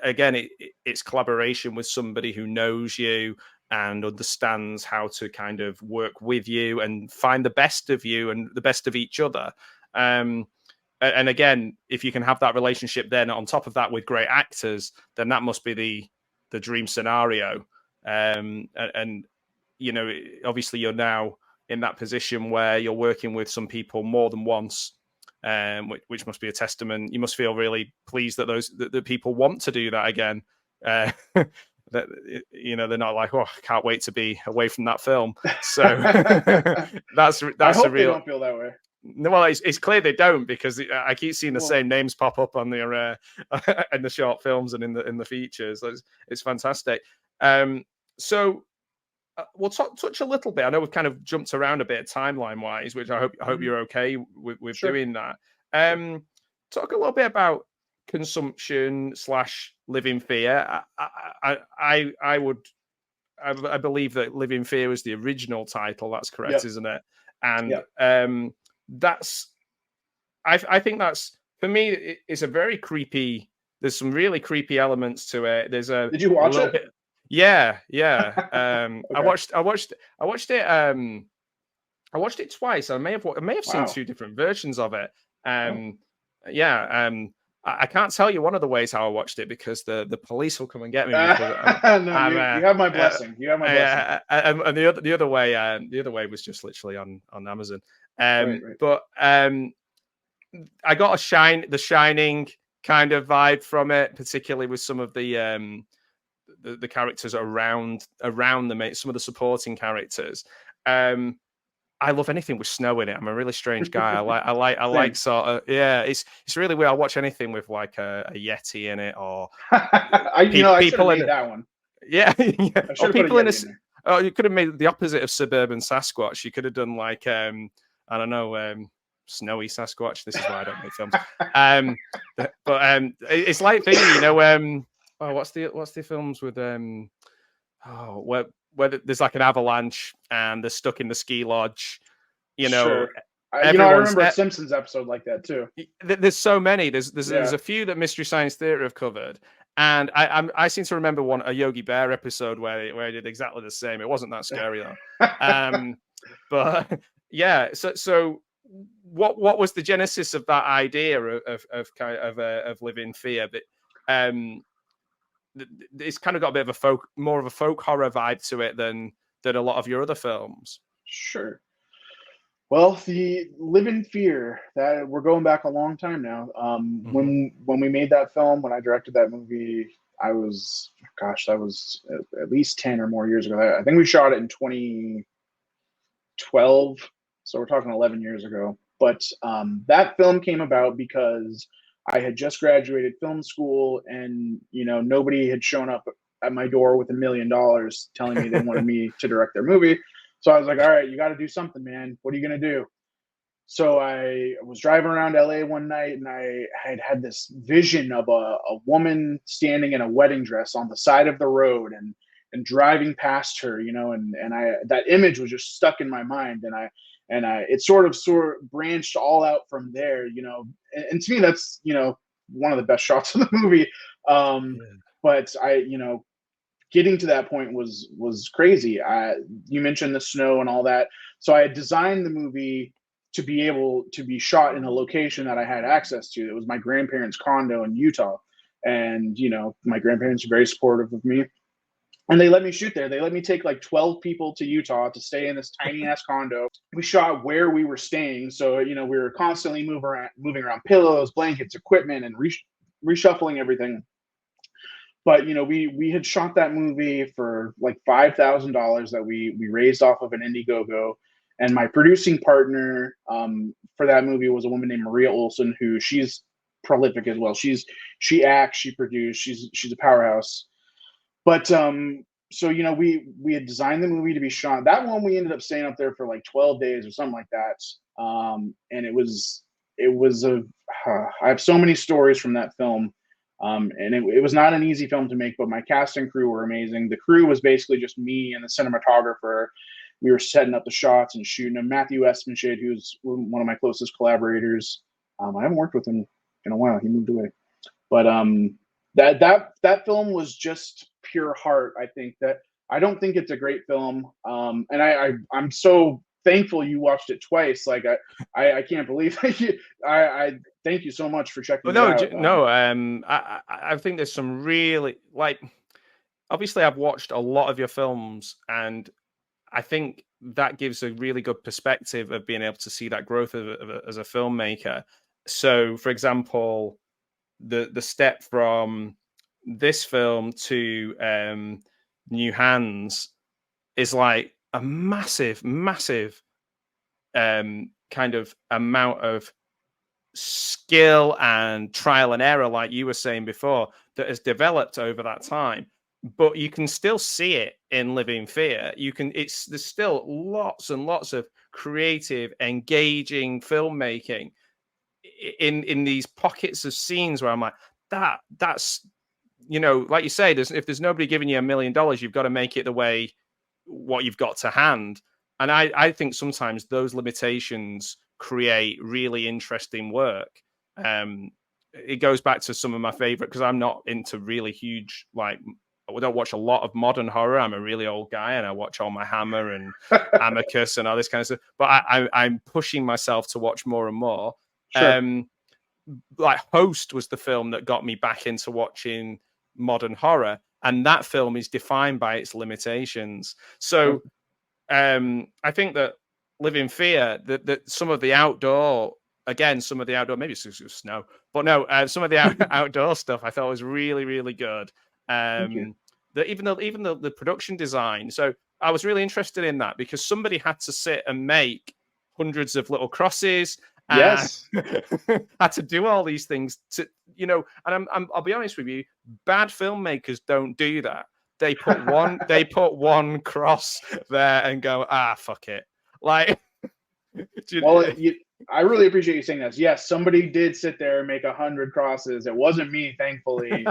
again, it's collaboration with somebody who knows you and understands how to kind of work with you and find the best of you and the best of each other. And again, if you can have that relationship then on top of that with great actors, then that must be the dream scenario. And obviously you're now in that position where you're working with some people more than once, which must be a testament. You must feel really pleased that that people want to do that again. That they're not like, oh, I can't wait to be away from that film. So that's I hope a real. They don't feel that way. No, well, it's clear they don't, because I keep seeing the same names pop up on the in the short films and in the features. It's fantastic. So we'll touch a little bit. I know we've kind of jumped around a bit timeline wise, which I hope you're okay with Sure. doing that. Talk a little bit about consumption / live in fear. I believe that Live in Fear was the original title. That's correct, isn't it? And I think that's, for me, it's a very creepy. There's some really creepy elements to it. Did you watch it? Yeah. Okay. I watched it. I watched it twice. I may have seen two different versions of it. I can't tell you one of the ways how I watched it because the police will come and get me. Because you have my blessing. You have my blessing. And the other way was just literally on Amazon. Right. But I got the Shining kind of vibe from it, particularly with some of the characters around them, some of the supporting characters. I love anything with snow in it. I'm a really strange guy. I like sort of, it's really weird. I watch anything with like a Yeti in it, or I should have made that one. Yeah. Or people in Oh, you could have made the opposite of suburban Sasquatch. You could have done like I don't know, snowy Sasquatch. This is why I don't make films. But it's like thinking, what's the films with where there's like an avalanche and they're stuck in the ski lodge, Sure. I remember a Simpsons episode like that too. There's so many. There's a few that Mystery Science Theater have covered, and I seem to remember a Yogi Bear episode where he did exactly the same. It wasn't that scary though. But yeah. So what was the genesis of that idea of Live in Fear? But it's kind of got a bit of more of a folk horror vibe to it than a lot of your other films. Sure. Well, the Live in Fear, that we're going back a long time now. When we made that film, when I directed that movie, gosh, that was at least 10 or more years ago. I think we shot it in 2012, so we're talking 11 years ago. But that film came about because I had just graduated film school, and nobody had shown up at my door with $1 million telling me they wanted me to direct their movie. So I was like, all right, you got to do something, man. What are you gonna do? So I was driving around LA one night, and I had this vision of a woman standing in a wedding dress on the side of the road, and driving past her, and that image was just stuck in my mind, and it sort of branched all out from there, and to me that's one of the best shots of the movie. But getting to that point was crazy. You mentioned the snow and all that, so I had designed the movie to be able to be shot in a location that I had access to. It was my grandparents' condo in Utah. And, my grandparents are very supportive of me. And they let me shoot there. They let me take like 12 people to Utah to stay in this tiny ass condo. We shot where we were staying. So, we were constantly moving around pillows, blankets, equipment, and reshuffling everything. But, we had shot that movie for like $5,000 that we raised off of an Indiegogo. And my producing partner for that movie was a woman named Maria Olson, who she's prolific as well. She acts, she produced, she's a powerhouse. But so we had designed the movie to be shot. That one we ended up staying up there for like 12 days or something like that. And it was I have so many stories from that film. And it was not an easy film to make, but my cast and crew were amazing. The crew was basically just me and the cinematographer. We were setting up the shots and shooting them. Matthew Espenshade, who's one of my closest collaborators. I haven't worked with him in a while. He moved away. But that film was just pure heart. I think that I don't think it's a great film. And I'm so thankful you watched it twice. Like I can't believe I thank you so much for checking it out. I think there's some really, like, obviously I've watched a lot of your films, and I think that gives a really good perspective of being able to see that growth as a filmmaker. So, for example, the step from this film to New Hands is like a massive kind of amount of skill and trial and error, like you were saying before, that has developed over that time. But you can still see it in Living Fear. There's still lots and lots of creative, engaging filmmaking in these pockets of scenes where I'm like, that's like you say, if there's nobody giving you $1 million, you've got to make it the way what you've got to hand. And I think sometimes those limitations create really interesting work. It goes back to some of my favorite, because I'm not into really huge, like, I don't watch a lot of modern horror. I'm a really old guy, and I watch all my Hammer and Amicus and all this kind of stuff. But I'm pushing myself to watch more and more. Sure. Like Host was the film that got me back into watching modern horror, and that film is defined by its limitations. So I think that Living Fear, that some of the outdoor, maybe it's just snow, but no, some of the outdoor stuff I thought was really, really good. Even the production design. So I was really interested in that, because somebody had to sit and make hundreds of little crosses. Yes. Had to do all these things to, and I'll be honest with you, bad filmmakers don't do that. They put one cross there and go, fuck it. Like, I really appreciate you saying this. Yes, somebody did sit there and make 100 crosses. It wasn't me, thankfully.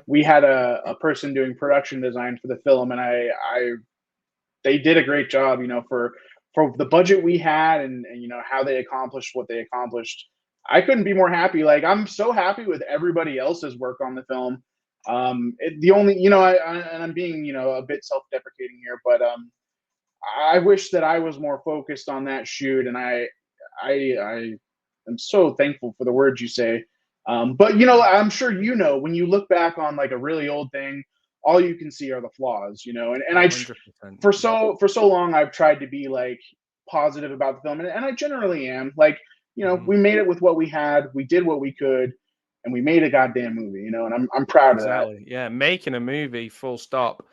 We had a person doing production design for the film, and they did a great job, for the budget we had, and how they accomplished what they accomplished. I couldn't be more happy. Like, I'm so happy with everybody else's work on the film. The only, and I'm being, a bit self-deprecating here, but I wish that I was more focused on that shoot, and I am so thankful for the words you say. But I'm sure when you look back on like a really old thing, all you can see are the flaws, and I for so long I've tried to be like positive about the film, and I generally am. Like, we made it with what we had, we did what we could. and we made a goddamn movie, you know, and I'm proud of that. Exactly. Yeah, making a movie, full stop,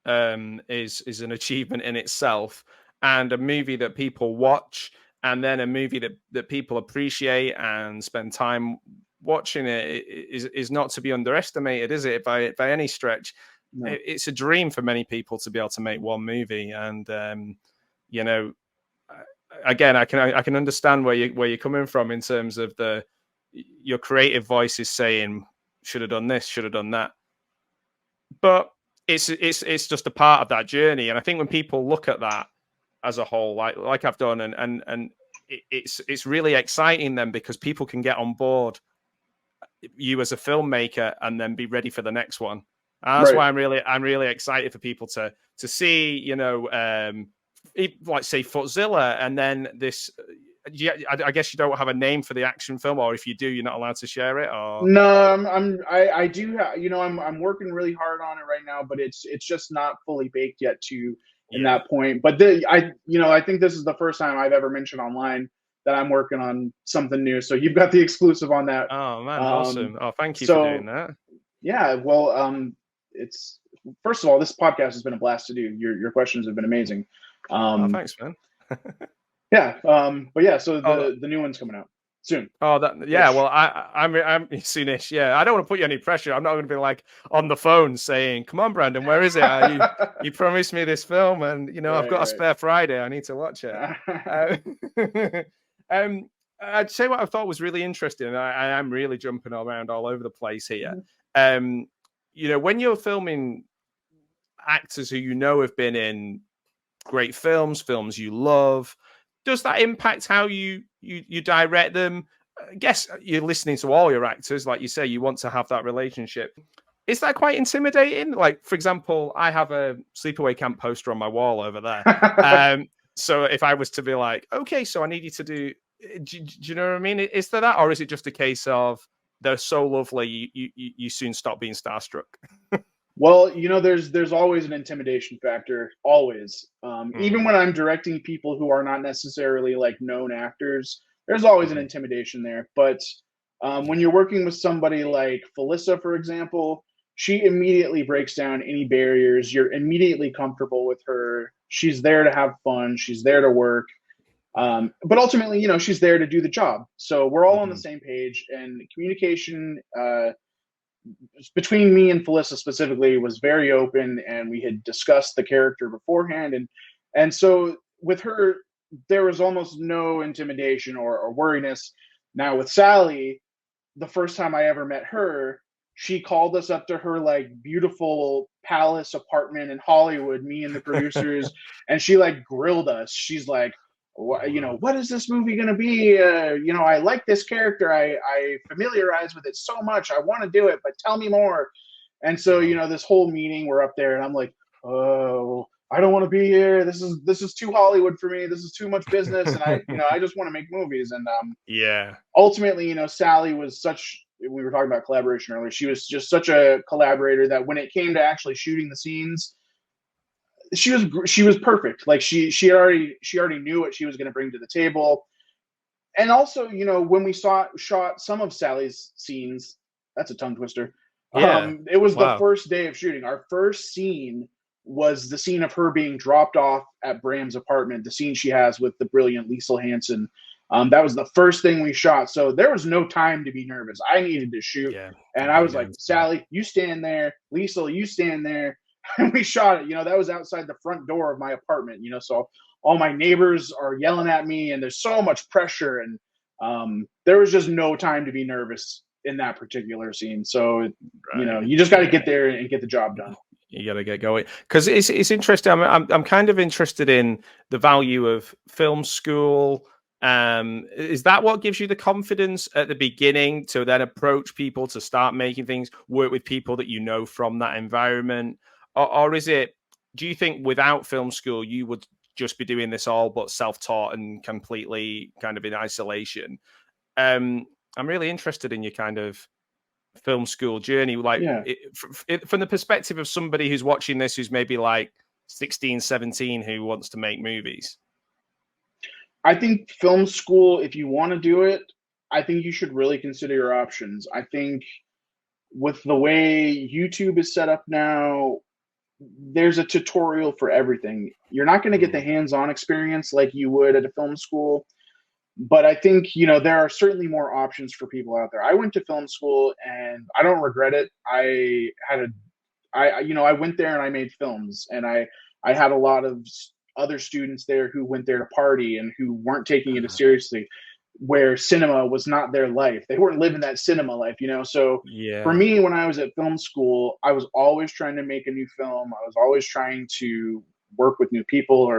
is an achievement in itself, and a movie that people watch, and then a movie that people appreciate and spend time watching is not to be underestimated, is it? By any stretch, No. it's a dream for many people to be able to make one movie, and you know, again, I can understand where you're coming from in terms of your creative voice is saying should have done this, should have done that, but it's just a part of that journey. And I think when people look at that as a whole, like I've done, and it's really exciting then, because people can get on board you as a filmmaker and then be ready for the next one. And that's why I'm really excited for people to see, you know, like say Footzilla, and then this. Yeah, I guess you don't have a name for the action film, or if you do, you're not allowed to share it. Or no, I do have, you know, I'm working really hard on it right now, but it's just not fully baked yet in that point. But I think this is the first time I've ever mentioned online that I'm working on something new. So you've got the exclusive on that. Oh man, awesome! Oh, thank you for doing that. Yeah, well, it's, first of all, this podcast has been a blast to do. Your questions have been amazing. Thanks, man. Yeah, but yeah, so the new one's coming out soon. Oh, yeah. Well, I'm soonish. Yeah, I don't want to put you any pressure. I'm not going to be like on the phone saying, "Come on, Brandon, where is it? You promised me this film, and you know I've got a spare Friday. I need to watch it." I'd say what I thought was really interesting. And I am really jumping around all over the place here. You know, when you're filming actors who you know have been in great films you love, does that impact how you direct them? I guess you're listening to all your actors, like you say, you want to have that relationship. Is that quite intimidating? Like, for example, I have a Sleepaway Camp poster on my wall over there. So if I was to be like, okay, so I need you to do you know what I mean? Is there that, or is it just a case of they're so lovely, you soon stop being starstruck? Well, you know, there's always an intimidation factor, always. Even when I'm directing people who are not necessarily like known actors, there's always an intimidation there. But when you're working with somebody like Felissa, for example, she immediately breaks down any barriers. You're immediately comfortable with her. She's there to have fun. She's there to work. But ultimately, you know, she's there to do the job. So we're all on the same page, and communication between me and Felissa specifically was very open, and we had discussed the character beforehand. And so with her, there was almost no intimidation or worriness. Now with Sally, the first time I ever met her, she called us up to her like beautiful palace apartment in Hollywood, me and the producers, and she like grilled us. She's like, you know, what is this movie going to be? You know, I like this character. I familiarize with it so much. I want to do it, but tell me more. And so, you know, this whole meeting, we're up there and I'm like, oh, I don't want to be here. This is too Hollywood for me. This is too much business. And I just want to make movies. And ultimately, you know, Sally was we were talking about collaboration earlier. She was just such a collaborator that when it came to actually shooting the scenes, she was perfect. Like she already knew what she was going to bring to the table. And also, you know, when we shot some of Sally's scenes, that's a tongue twister. It was the first day of shooting. Our first scene was the scene of her being dropped off at Bram's apartment, the scene she has with the brilliant Liesl Hansen. That was the first thing we shot. So there was no time to be nervous. I needed to shoot. And I was like, Sally, you stand there. Liesl, you stand there. And we shot it. You know, that was outside the front door of my apartment, you know, so all my neighbors are yelling at me and there's so much pressure. And there was just no time to be nervous in that particular scene. So, you know, you just got to get there and get the job done. You got to get going, because it's interesting. I'm kind of interested in the value of film school. Is that what gives you the confidence at the beginning to then approach people to start making things, work with people that you know from that environment? Or is it, do you think without film school, you would just be doing this all but self-taught and completely kind of in isolation? I'm really interested in your kind of film school journey. Like from the perspective of somebody who's watching this, who's maybe like 16, 17, who wants to make movies. I think film school, if you want to do it, I think you should really consider your options. I think with the way YouTube is set up now, there's a tutorial for everything. You're not going to get the hands-on experience like you would at a film school, but I think, there are certainly more options for people out there. I went to film school and I don't regret it. I went there and I made films, and I had a lot of other students there who went there to party and who weren't taking it as seriously, where cinema was not their life. They weren't living that cinema life. So for Yeah. me, when I was at film school, I was always trying to make a new film. I was always trying to work with new people,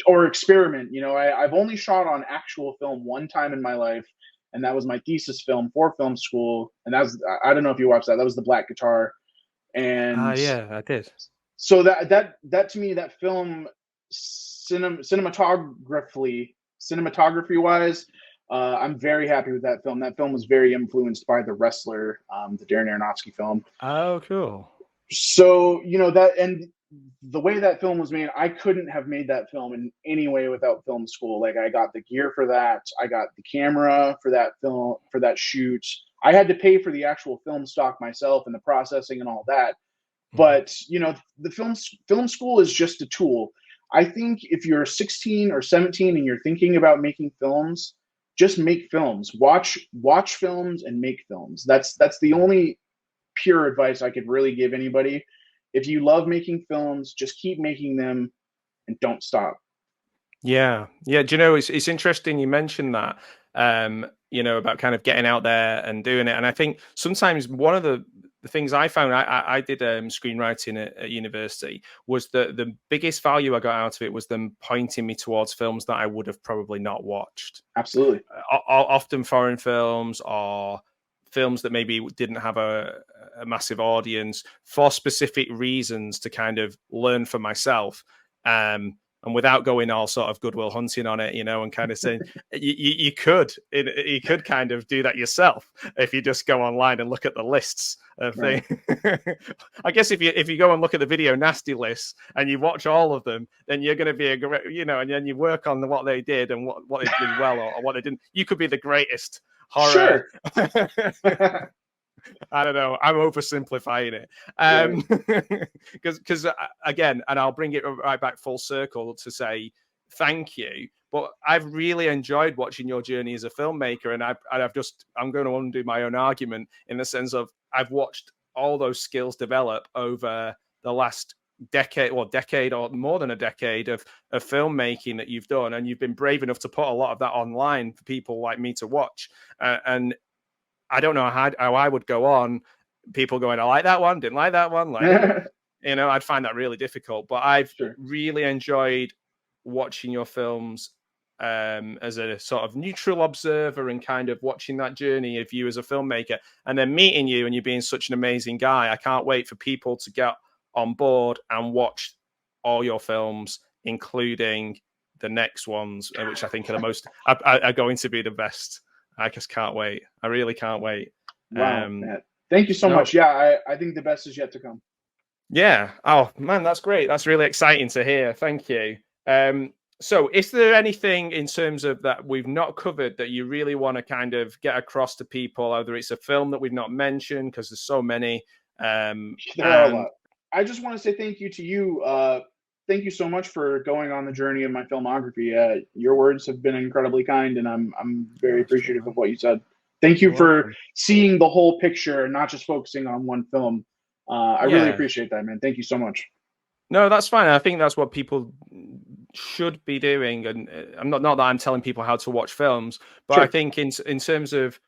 or experiment. I've only shot on actual film one time in my life, and that was my thesis film for film school. And that was, I don't know if you watched that. That was The Black Guitar. And Yeah, I did. so that to me, that film, cinematography wise, I'm very happy with that film. That film was very influenced by The Wrestler, the Darren Aronofsky film. Oh, cool. So that, and the way that film was made, I couldn't have made that film in any way without film school. Like, I got the gear for that, I got the camera for that film, for that shoot. I had to pay for the actual film stock myself and the processing and all that. But the film school is just a tool. I think if you're 16 or 17 and you're thinking about making films, just make films. Watch films and make films. That's the only pure advice I could really give anybody. If you love making films, just keep making them and don't stop. Yeah. Do you know, it's interesting you mentioned that, about kind of getting out there and doing it. And I think sometimes one of the things I found, I did screenwriting at university, was the biggest value I got out of it was them pointing me towards films that I would have probably not watched. Absolutely. Often foreign films, or films that maybe didn't have a massive audience, for specific reasons, to kind of learn for myself. And without going all sort of Goodwill Hunting on it, and kind of saying, you could kind of do that yourself if you just go online and look at the lists of things. I guess if you go and look at the Video Nasty lists and you watch all of them, then you're going to be a great, and then you work on what they did and what they did well, or what they didn't. You could be the greatest horror. Sure. I don't know. I'm oversimplifying it. Because again, and I'll bring it right back full circle to say thank you. But I've really enjoyed watching your journey as a filmmaker, and I'm going to undo my own argument in the sense of I've watched all those skills develop over the last decade or more than a decade of filmmaking that you've done, and you've been brave enough to put a lot of that online for people like me to watch. And I don't know how I would go on. People going, I like that one, didn't like that one. I'd find that really difficult. But I've really enjoyed watching your films as a sort of neutral observer, and kind of watching that journey of you as a filmmaker, and then meeting you and you being such an amazing guy. I can't wait for people to get on board and watch all your films, including the next ones, which I think are the most are going to be the best. I just can't wait. I really can't wait. Wow. Thank you so much. Yeah, I think the best is yet to come. Yeah. Oh, man, that's great. That's really exciting to hear. Thank you. So is there anything in terms of that we've not covered that you really want to kind of get across to people, whether it's a film that we've not mentioned, because there's so many? There are a lot. I just want to say thank you to you. Thank you so much for going on the journey of my filmography. Your words have been incredibly kind, and I'm very appreciative of what you said. Thank you for seeing the whole picture and not just focusing on one film. I really appreciate that, man. Thank you so much. No, that's fine. I think that's what people should be doing. And I'm not that I'm telling people how to watch films, but I think in terms of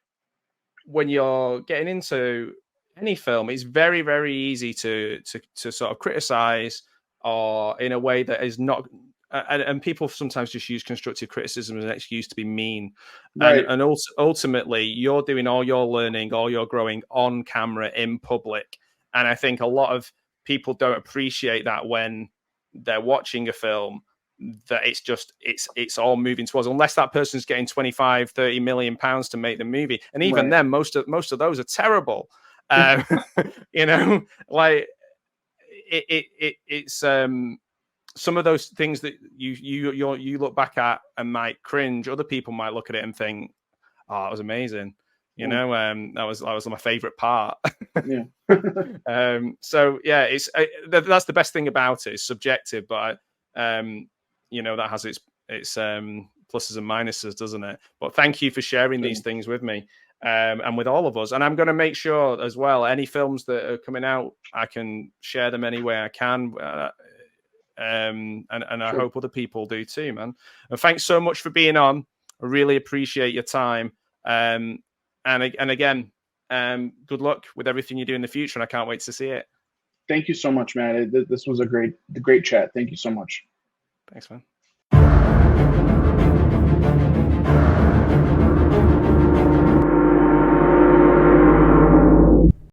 when you're getting into any film, it's very, very easy to sort of criticize, or in a way that is not, and people sometimes just use constructive criticism as an excuse to be mean. And ultimately, you're doing all your learning, all your growing on camera in public. And I think a lot of people don't appreciate that when they're watching a film, that it's all moving towards, unless that person's getting 25-30 million pounds to make the movie. And even then, most of those are terrible. Like it's some of those things that you look back at and might cringe, other people might look at it and think, "Oh, it was amazing." You know, that was my favorite part. Yeah. So yeah, it's that's the best thing about it. It's subjective, but you know, that has its pluses and minuses, doesn't it? But thank you for sharing these things with me and with all of us. And I'm going to make sure as well, any films that are coming out, I can share them any way I can. And I hope other people do too, man. And thanks so much for being on. I really appreciate your time. And again, good luck with everything you do in the future, and I can't wait to see it. Thank you so much, Matt. This was a great chat. Thank you so much. Thanks, man.